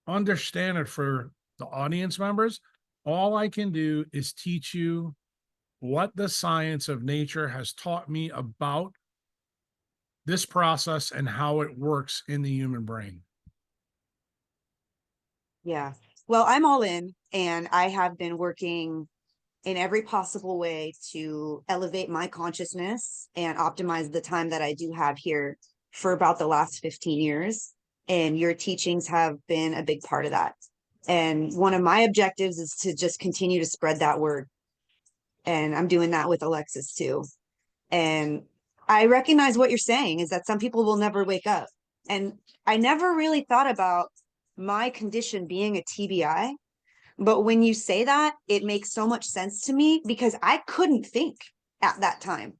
understand it for the audience members. All I can do is teach you what the science of nature has taught me about this process and how it works in the human brain. yeah. Well, I'm all in, and I have been working in every possible way to elevate my consciousness and optimize the time that I do have here for about the last 15 years. And your teachings have been a big part of that. And one of my objectives is to just continue to spread that word. And I'm doing that with Alexis too. And I recognize what you're saying is that some people will never wake up. And I never really thought about my condition being a TBI, but when you say that, it makes so much sense to me because I couldn't think at that time.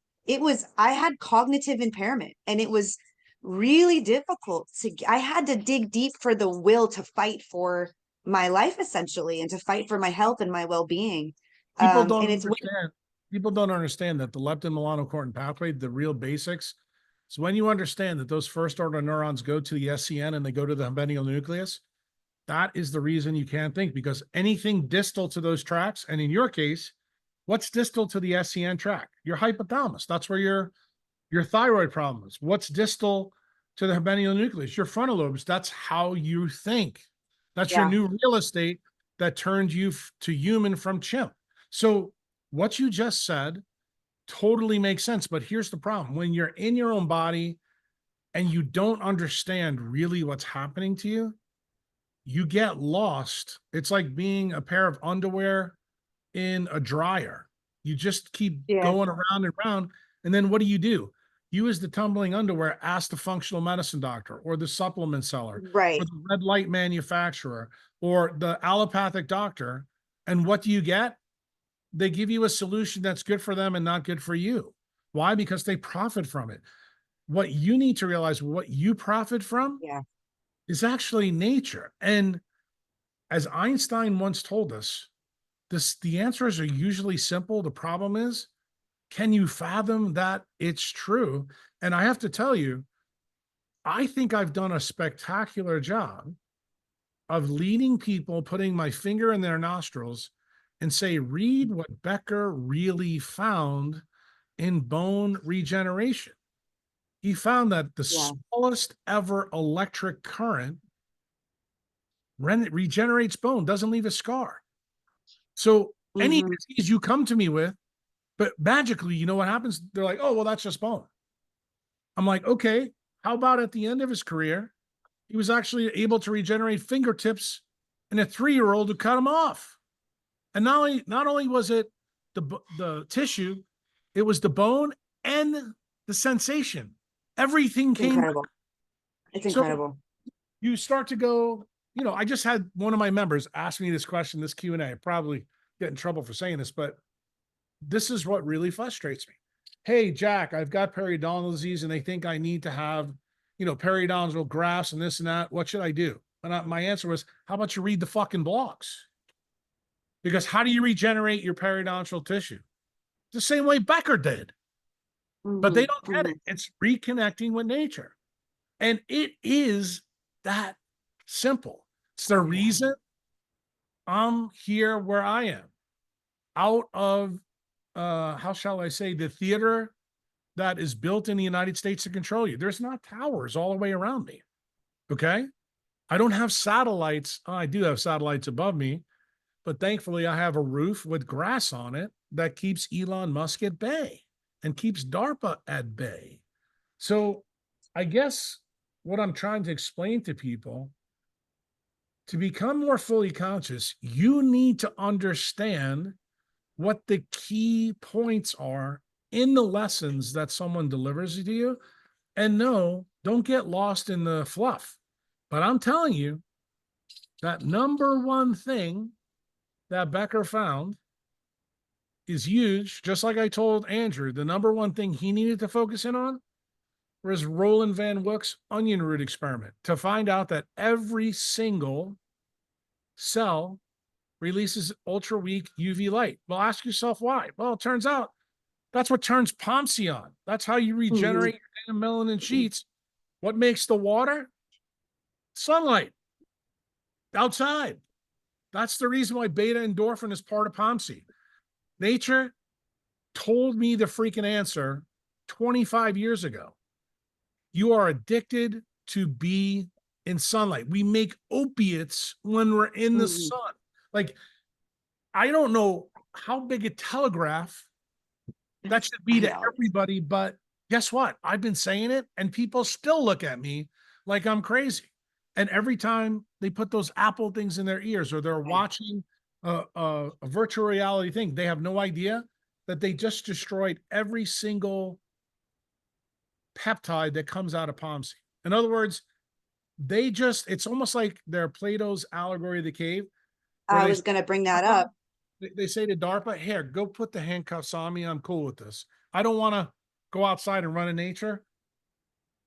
I had cognitive impairment, and it was really difficult I had to dig deep for the will to fight for my life essentially and to fight for my health and my well-being. People And don't it's understand. People don't understand that the leptin melanocortin pathway, the real basics, So when you understand that those first order neurons go to the SCN and they go to the habendial nucleus, that is the reason you can't think, because anything distal to those tracks, and in your case, what's distal to the SCN tract? Your hypothalamus. That's where your thyroid problem is. What's distal to the habendial nucleus? Your frontal lobes. That's how you think. That's your Yeah. new real estate that turned you to human from chimp. So what you just said totally makes sense. But here's the problem. When you're in your own body and you don't understand really what's happening to you, you get lost. It's like being a pair of underwear in a dryer. You just keep Yeah. going around and around. And then what do? You, as the tumbling underwear, ask the functional medicine doctor or the supplement seller Right. or the red light manufacturer or the allopathic doctor. And what do you get? They give you a solution that's good for them and not good for you. Why? Because they profit from it. What you need to realize, what you profit from Yeah. is actually nature. And as Einstein once told us, the answers are usually simple. The problem is, can you fathom that it's true? And I have to tell you, I think I've done a spectacular job of leading people, putting my finger in their nostrils and say, read what Becker really found in bone regeneration. He found that the Yeah. smallest ever electric current regenerates bone, doesn't leave a scar. So any Hmm. disease you come to me with, but magically, you know what happens? They're like, oh, well, that's just bone. I'm like, okay, how about at the end of his career, he was actually able to regenerate fingertips in a 3-year-old who cut him off. And not only was it the tissue, it was the bone and the sensation. Everything came back. Incredible. It's So incredible. you start to go, I just had one of my members ask me this question, this Q&A. I probably get in trouble for saying this, but this is what really frustrates me. Hey, Jack, I've got periodontal disease and they think I need to have, periodontal grafts and this and that. What should I do? And my answer was, how about you read the fucking blogs? Because how do you regenerate your periodontal tissue? The same way Becker did. But Hmm. they don't get Hmm. it. It's reconnecting with nature. And it is that simple. It's the Yeah. reason I'm here where I am, out of how shall I say, the theater that is built in the United States to control you. There's not towers all the way around me. Okay. I don't have satellites. Oh, I do have satellites above me, but thankfully I have a roof with grass on it that keeps Elon Musk at bay and keeps DARPA at bay. So I guess what I'm trying to explain to people, to become more fully conscious, you need to understand what the key points are in the lessons that someone delivers to you. And no, don't get lost in the fluff. But I'm telling you, that number one thing that Becker found is huge. Just like I told Andrew, the number one thing he needed to focus in on was Roland Van Wook's onion root experiment, to find out that every single cell releases ultra weak UV light. Well, ask yourself why. Well, it turns out that's what turns POMC on. That's how you Hmm. regenerate your melanin sheets. What makes the water? Sunlight outside. That's the reason why beta endorphin is part of POMC. Nature told me the freaking answer 25 years ago. You are addicted to be in sunlight. We make opiates when we're in the Hmm. sun. Like, I don't know how big a telegraph that should be I to know. everybody, but guess what? I've been saying it and people still look at me like I'm crazy. And every time they put those Apple things in their ears or they're I know. watching a virtual reality thing, they have no idea that they just destroyed every single peptide that comes out of POMC. In other words, it's almost like they're Plato's allegory of the cave, where I they was going to bring that up. they say to DARPA, here, go put the handcuffs on me. I'm cool with this. I don't want to go outside and run in nature.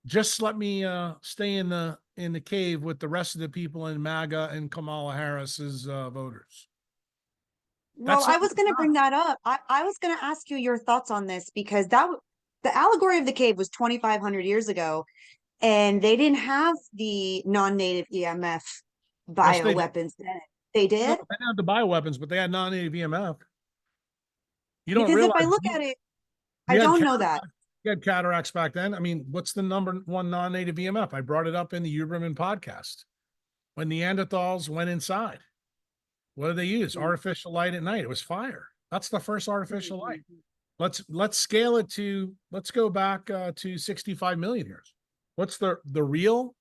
Just let me stay in the cave with the rest of the people in MAGA and Kamala Harris's voters. Well, That's I all was it's going to not. bring that up. I was going to ask you your thoughts on this because the allegory of the cave was 2,500 years ago, and they didn't have the non-native EMF Yes, they did. bioweapons then. They No, did? they didn't have the bioweapons, but they had non-native EMF. You don't Because if I realize look at it, I you had don't know cataracts, that. you had cataracts back then. I mean, what's the number one non-native EMF? I brought it up in the Huberman podcast. When Neanderthals went inside, what did they use? Mm, Artificial light at night. It was fire. That's the first artificial light. mm, Let's scale it to, let's go back to 65 million years. What's the real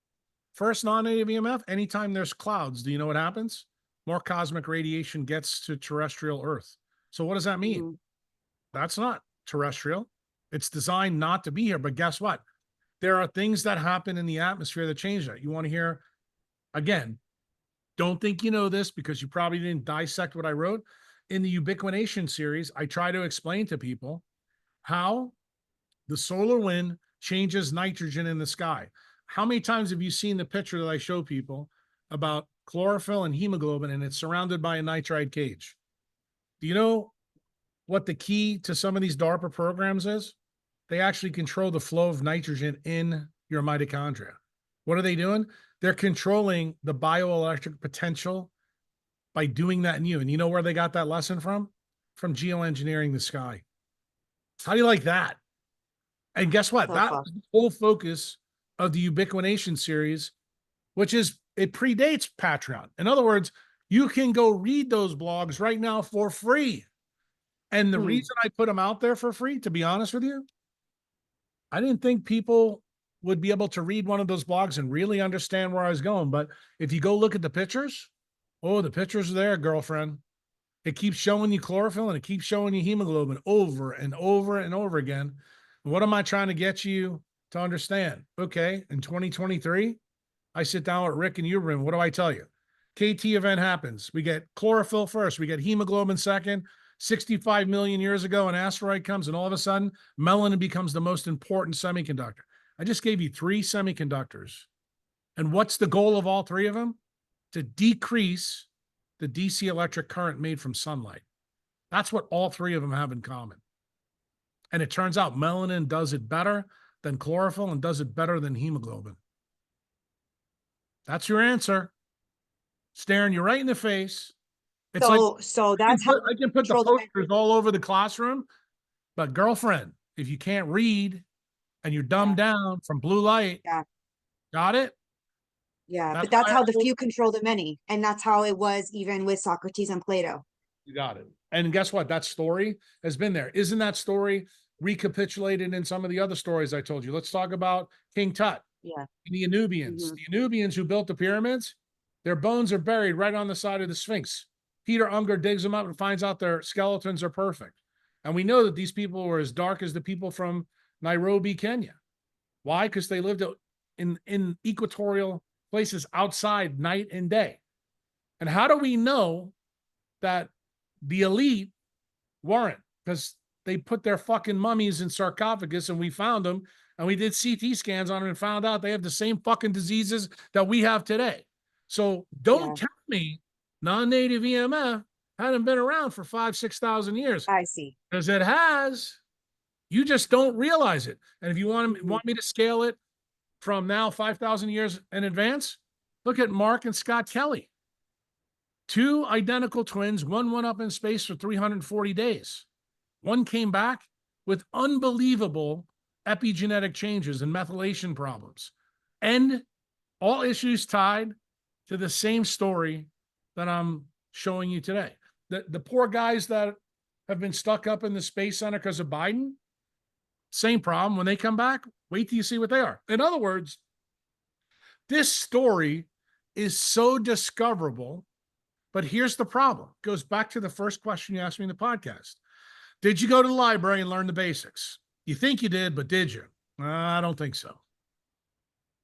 first non-native EMF? Anytime there's clouds, do you know what happens? More cosmic radiation gets to terrestrial Earth. So what does that mean? mm, That's not terrestrial. It's designed not to be here. But guess what? There are things that happen in the atmosphere that change that. You want to hear, again, don't think you know this because you probably didn't dissect what I wrote. In the ubiquination series, I try to explain to people how the solar wind changes nitrogen in the sky. How many times have you seen the picture that I show people about chlorophyll and hemoglobin and it's surrounded by a nitride cage? Do you know what the key to some of these DARPA programs is? They actually control the flow of nitrogen in your mitochondria. What are they doing? They're controlling the bioelectric potential by doing that in you. And you know where they got that lesson from? From geoengineering the sky. How do you like that? And guess what? so That far. was the whole focus of the ubiquination series, which is it predates Patreon. In other words, you can go read those blogs right now for free. And the Hmm. reason I put them out there for free, to be honest with you, I didn't think people would be able to read one of those blogs and really understand where I was going. But if you go look at the pictures, oh, the pictures are there, girlfriend. It keeps showing you chlorophyll and it keeps showing you hemoglobin over and over and over again. What am I trying to get you to understand? Okay, in 2023, I sit down with Rick and Huberman. What do I tell you? KT event happens. We get chlorophyll first. We get hemoglobin second. 65 million years ago, an asteroid comes, and all of a sudden, melanin becomes the most important semiconductor. I just gave you three semiconductors. And what's the goal of all three of them? To decrease the DC electric current made from sunlight. That's what all three of them have in common. And it turns out melanin does it better than chlorophyll and does it better than hemoglobin. That's your answer. Staring you right in the face. It's like So that's how I can put the control the memory. posters all over the classroom, but girlfriend, if you can't read and you're dumbed Yeah, down from blue light, yeah, got it? yeah. That's But that's why how the few control the many. And that's how it was even with Socrates and Plato. you got it. And guess what? That story has been there. Isn't that story recapitulated in some of the other stories I told you? Let's talk about King Tut Yeah. and the Anubians. Hmm. The Anubians who built the pyramids, their bones are buried right on the side of the Sphinx. Peter Unger digs them up and finds out their skeletons are perfect. And we know that these people were as dark as the people from Nairobi, Kenya. Why? Because they lived in equatorial places outside night and day. And how do we know that the elite weren't? Because they put their fucking mummies in sarcophagus and we found them and we did CT scans on them and found out they have the same fucking diseases that we have today. So don't Yeah, tell me non-native EMF hadn't been around for 6,000 years, I see. because it has. You just don't realize it. And if you Hmm. want me to scale it from now 5,000 years in advance, look at Mark and Scott Kelly. Two identical twins, one went up in space for 340 days. One came back with unbelievable epigenetic changes and methylation problems. And all issues tied to the same story that I'm showing you today. The poor guys that have been stuck up in the Space Center because of Biden, same problem. When they come back, wait till you see what they are. In other words, this story is so discoverable. But here's the problem. It goes back to the first question you asked me in the podcast. Did you go to the library and learn the basics? You think you did, but did you? I don't think so.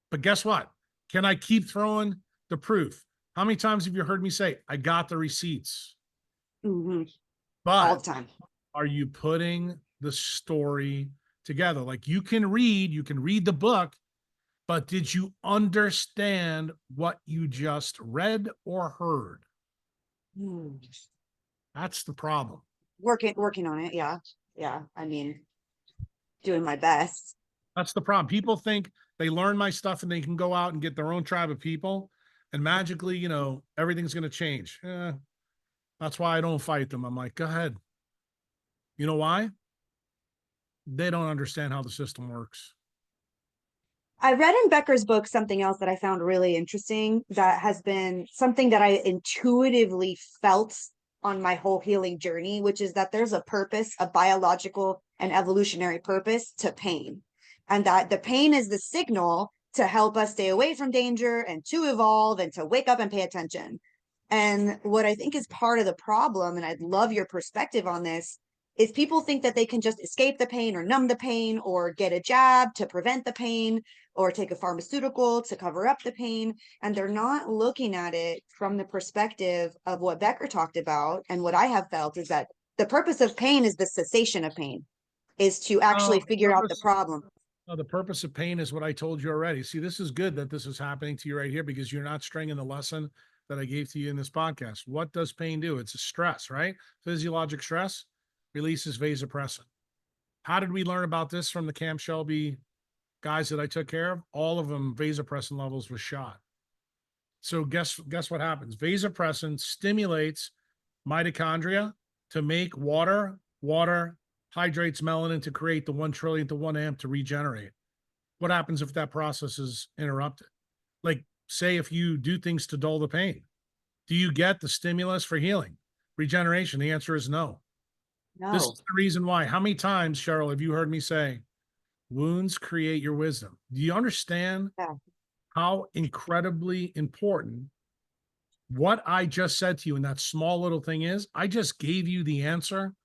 But guess what? Can I keep throwing the proof? How many times have you heard me say, I got the receipts? Hmm. All But the time. are you putting the story together? Like you can read the book, but did you understand what you just read or heard? Hmm. That's the problem. Working on it. Yeah. Yeah. I mean, doing my best. That's the problem. People think they learn my stuff and they can go out and get their own tribe of people and magically, everything's going to change. That's why I don't fight them. I'm like, go ahead. You know why? They don't understand how the system works. I read in Becker's book something else that I found really interesting that has been something that I intuitively felt on my whole healing journey, which is that there's a purpose, a biological and evolutionary purpose to pain. And that the pain is the signal to help us stay away from danger and to evolve and to wake up and pay attention. And what I think is part of the problem, and I'd love your perspective on this, is people think that they can just escape the pain or numb the pain or get a jab to prevent the pain or take a pharmaceutical to cover up the pain. And they're not looking at it from the perspective of what Becker talked about. And what I have felt is that the purpose of pain is the cessation of pain, is to actually Oh, figure out the problem. the purpose of pain is what I told you already. See, this is good that this is happening to you right here because you're not stringing the lesson that I gave to you in this podcast. What does pain do? It's a stress, right? Physiologic stress releases vasopressin. How did we learn about this from the Camp Shelby guys that I took care of? All of them, vasopressin levels was shot. So guess what happens? Vasopressin stimulates mitochondria to make water. Water hydrates melanin to create the 1 trillion to 1 amp to regenerate. What happens if that process is interrupted? Like, say, if you do things to dull the pain, do you get the stimulus for healing, regeneration? The answer is no. This No. is the reason why. How many times, Cheryl, have you heard me say, wounds create your wisdom? Do you understand Yeah. how incredibly important what I just said to you in that small little thing is? I just gave you the answer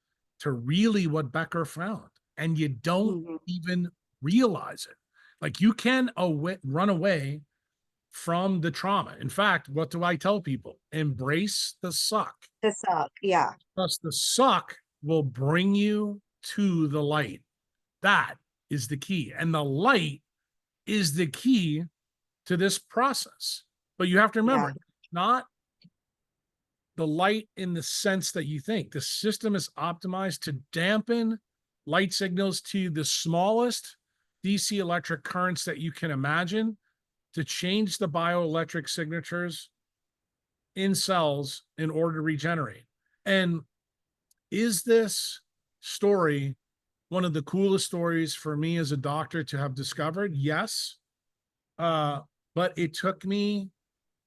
to really what Becker found, and you don't Mhm. even realize it. Like, you can run away from the trauma. In fact, what do I tell people? Embrace the suck. The suck. Yeah. Plus, the suck will bring you to the light. That is the key. And the light is the key to this process. But you have to remember, Yeah. it's not the light in the sense that you think. The system is optimized to dampen light signals to the smallest DC electric currents that you can imagine to change the bioelectric signatures in cells in order to regenerate. And is this story one of the coolest stories for me as a doctor to have discovered? Yes. But it took me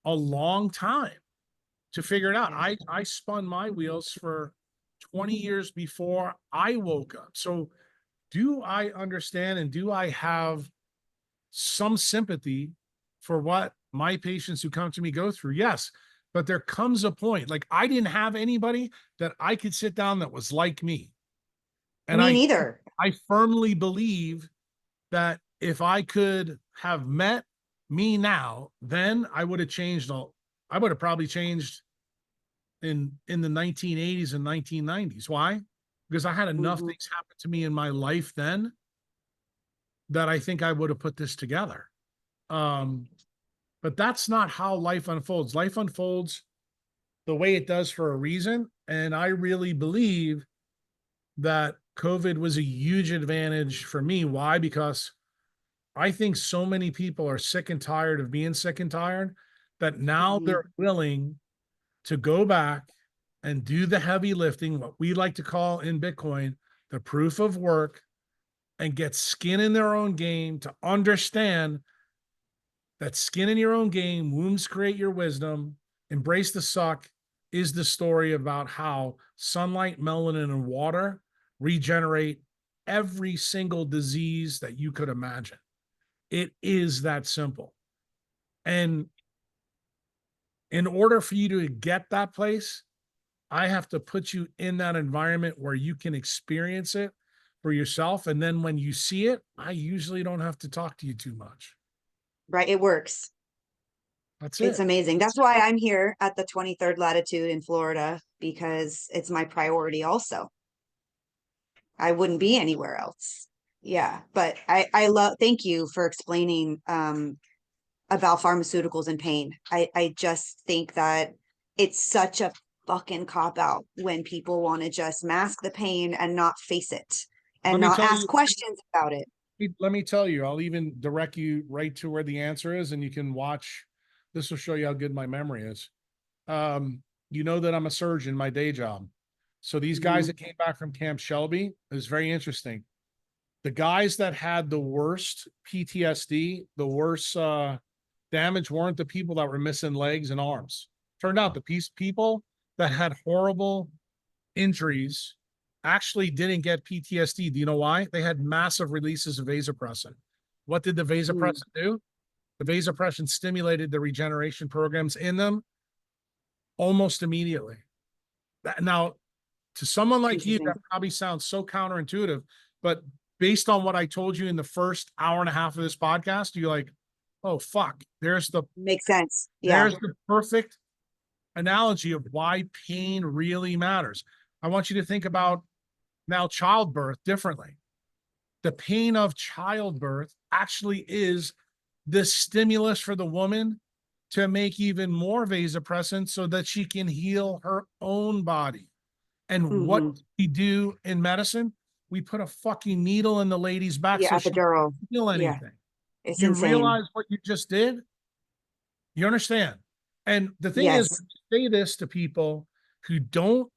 a long time to figure it out. Yeah. I spun my wheels for 20 years before I woke up. So do I understand and do I have some sympathy for what my patients who come to me go through? Yes. But there comes a point, like, I didn't have anybody that I could sit down that was like me. And Me I neither. I firmly believe that if I could have met me now, then I would have changed all. I would have probably changed in the 1980s and 1990s. Why? Because I had enough Mhm. things happen to me in my life then that I think I would have put this together. Um, but that's not how life unfolds. Life unfolds the way it does for a reason. And I really believe that COVID was a huge advantage for me. Why? Because I think so many people are sick and tired of being sick and tired that now Mhm. they're willing to go back and do the heavy lifting, what we like to call in Bitcoin, the proof of work, and get skin in their own game to understand that skin in your own game, wounds create your wisdom, embrace the suck is the story about how sunlight, melanin, and water regenerate every single disease that you could imagine. It is that simple. And in order for you to get that place, I have to put you in that environment where you can experience it for yourself. And then when you see it, I usually don't have to talk to you too much. Right. It works. That's It's it. amazing. That's why I'm here at the 23rd latitude in Florida, because it's my priority also. I wouldn't be anywhere else. Yeah. But I love, thank you for explaining about pharmaceuticals and pain. I just think that it's such a fucking cop out when people want to just mask the pain and not face it. and Let me not tell ask you, questions about it. let me tell you, I'll even direct you right to where the answer is, and you can watch. This will show you how good my memory is. You know that I'm a surgeon, my day job. So these guys Mhm. that came back from Camp Shelby is very interesting. The guys that had the worst PTSD, the worst damage weren't the people that were missing legs and arms. Turned out the people that had horrible injuries actually didn't get PTSD. Do you know why? They had massive releases of vasopressin. What did the Mm. vasopressin do? The vasopressin stimulated the regeneration programs in them almost immediately. Now, to someone like you, Interesting. that probably sounds so counterintuitive, but based on what I told you in the first hour and a half of this podcast, you're like, oh fuck, Makes sense. Yeah. there's the perfect analogy of why pain really matters. I want you to think about now childbirth differently. The pain of childbirth actually is the stimulus for the woman to make even more vasopressin so that she can heal her own body. And what Hmm. we do in medicine, we put a fucking needle in the lady's back so Yeah. she can't Epidural. feel Yeah. anything. It's You insane. realize what you just did? You understand? And the thing is, Yes. when you say this to people who don't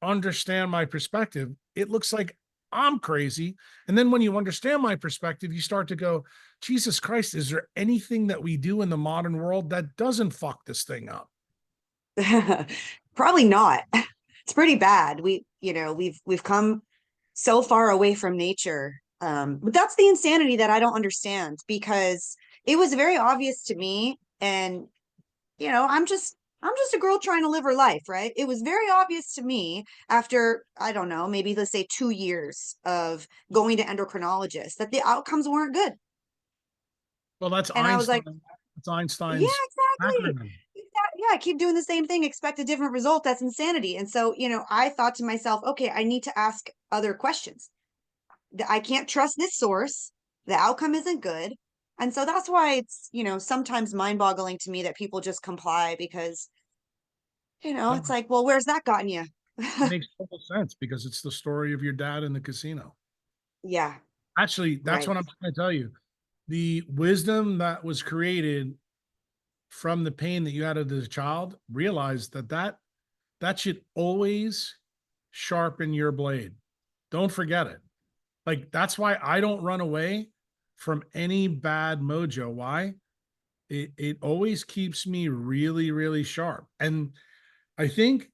understand my perspective, it looks like I'm crazy. And then when you understand my perspective, you start to go, Jesus Christ, is there anything that we do in the modern world that doesn't fuck this thing up? Probably not. It's pretty bad. We've come so far away from nature. But that's the insanity that I don't understand, because it was very obvious to me. And I'm just a girl trying to live her life, right? It was very obvious to me after, I don't know, maybe let's say 2 years of going to endocrinologists, that the outcomes weren't good. Well, that's And I was like, Einstein. That's yeah, Einstein's exactly. acronym. Yeah, I keep doing the same thing, expect a different result. That's insanity. And so, I thought to myself, okay, I need to ask other questions. I can't trust this source. The outcome isn't good. And so that's why it's, sometimes mind-boggling to me that people just comply, because, No, it's like, well, where's that gotten you? it makes total sense because it's the story of your dad in the casino. Yeah, Actually, that's right. what I'm trying to tell you. The wisdom that was created from the pain that you had as a child, realize that should always sharpen your blade. Don't forget it. Like that's why I don't run away from any bad mojo. Why? It always keeps me really, really sharp. And I think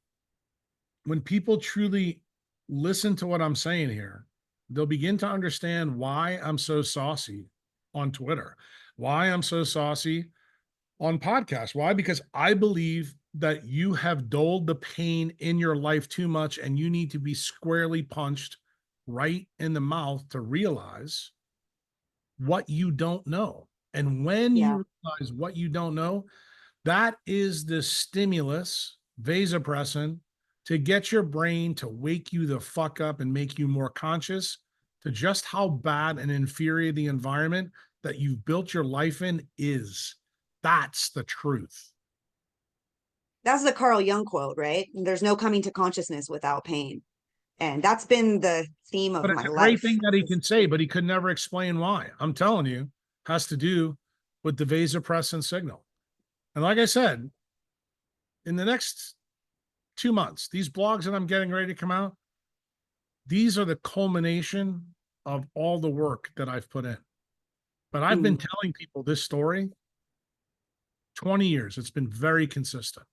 when people truly listen to what I'm saying here, they'll begin to understand why I'm so saucy on Twitter, why I'm so saucy on podcasts. Why? Because I believe that you have dulled the pain in your life too much and you need to be squarely punched right in the mouth to realize what you don't know. And when Yeah. you realize what you don't know, that is the stimulus, vasopressin, to get your brain to wake you the fuck up and make you more conscious to just how bad and inferior the environment that you've built your life in is. That's the truth. That's the Carl Jung quote, right? There's no coming to consciousness without pain. And that's been the theme of But it's my a great life. thing that he can say, but he could never explain why. I'm telling you, has to do with the vasopressin signal. And like I said, in the next 2 months, these blogs that I'm getting ready to come out, these are the culmination of all the work that I've put in. But I've been Mm. telling people this story 20 years. It's been very consistent.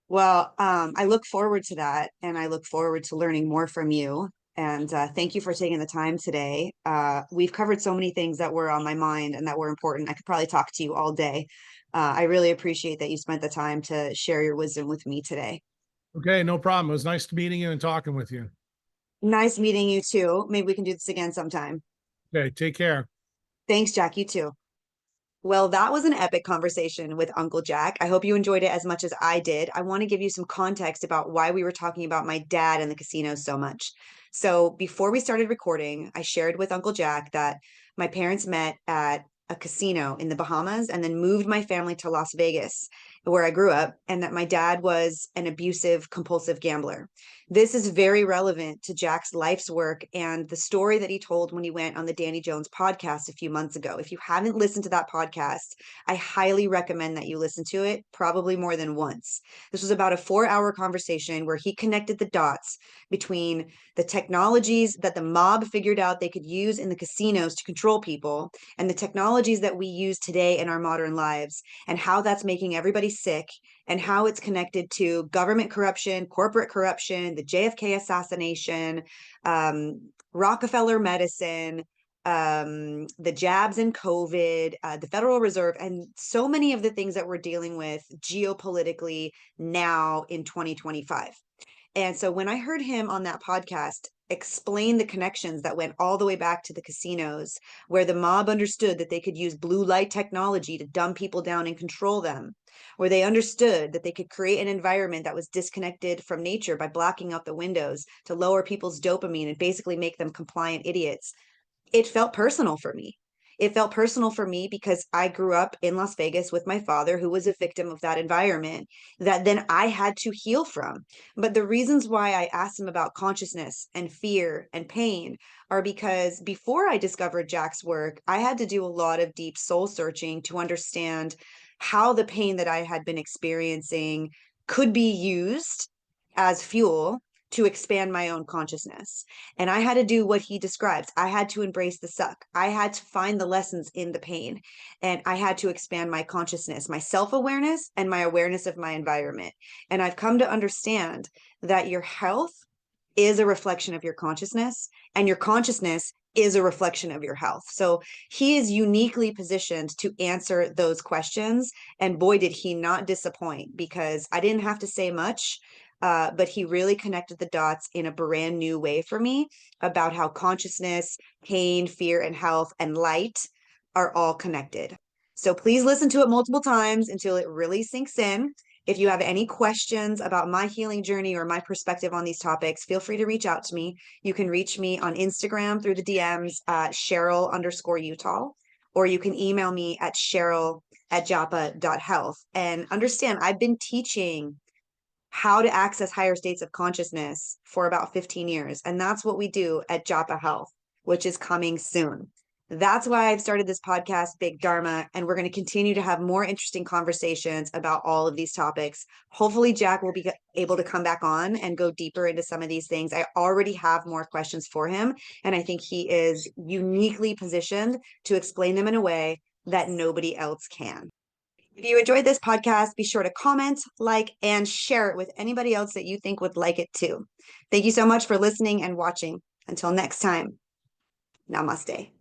Well, I look forward to that, and I look forward to learning more from you. And thank you for taking the time today. We've covered so many things that were on my mind and that were important. I could probably talk to you all day. I really appreciate that you spent the time to share your wisdom with me today. Okay, no problem. It was nice meeting you and talking with you. Nice meeting you too. Maybe we can do this again sometime. Okay, take care. Thanks, Jack. You too. Well, that was an epic conversation with Uncle Jack. I hope you enjoyed it as much as I did. I want to give you some context about why we were talking about my dad and the casino so much. So, before we started recording, I shared with Uncle Jack that my parents met at a casino in the Bahamas and then moved my family to Las Vegas. where I grew up, and that my dad was an abusive, compulsive gambler. This is very relevant to Jack's life's work and the story that he told when he went on the Danny Jones podcast a few months ago. If you haven't listened to that podcast, I highly recommend that you listen to it, probably more than once. This was about a 4-hour conversation where he connected the dots between the technologies that the mob figured out they could use in the casinos to control people and the technologies that we use today in our modern lives, and how that's making everybody sick, and how it's connected to government corruption, corporate corruption, the JFK assassination, Rockefeller medicine, the jabs and COVID, the Federal Reserve, and so many of the things that we're dealing with geopolitically now in 2025. And so when I heard him on that podcast explain the connections that went all the way back to the casinos, where the mob understood that they could use blue light technology to dumb people down and control them, where they understood that they could create an environment that was disconnected from nature by blocking out the windows to lower people's dopamine and basically make them compliant idiots, it felt personal for me. It felt personal for me because I grew up in Las Vegas with my father, who was a victim of that environment that then I had to heal from. But the reasons why I asked him about consciousness and fear and pain are because before I discovered Jack's work, I had to do a lot of deep soul searching to understand how the pain that I had been experiencing could be used as fuel to expand my own consciousness. And I had to do what he describes. I had to embrace the suck. I had to find the lessons in the pain. And I had to expand my consciousness, my self awareness, and my awareness of my environment. And I've come to understand that your health is a reflection of your consciousness, and your consciousness is a reflection of your health. So he is uniquely positioned to answer those questions. And boy, did he not disappoint, because I didn't have to say much. But he really connected the dots in a brand new way for me about how consciousness, pain, fear, and health and light are all connected. So please listen to it multiple times until it really sinks in. If you have any questions about my healing journey or my perspective on these topics, feel free to reach out to me. You can reach me on Instagram through the DMs at Cheryl_Utah, or you can email me at Cheryl@japa.health. And understand, I've been teaching how to access higher states of consciousness for about 15 years. And that's what we do at Japa Health, which is coming soon. That's why I've started this podcast, Big Dharma, and we're going to continue to have more interesting conversations about all of these topics. Hopefully, Jack will be able to come back on and go deeper into some of these things. I already have more questions for him, and I think he is uniquely positioned to explain them in a way that nobody else can. If you enjoyed this podcast, be sure to comment, like, and share it with anybody else that you think would like it too. Thank you so much for listening and watching. Until next time, namaste.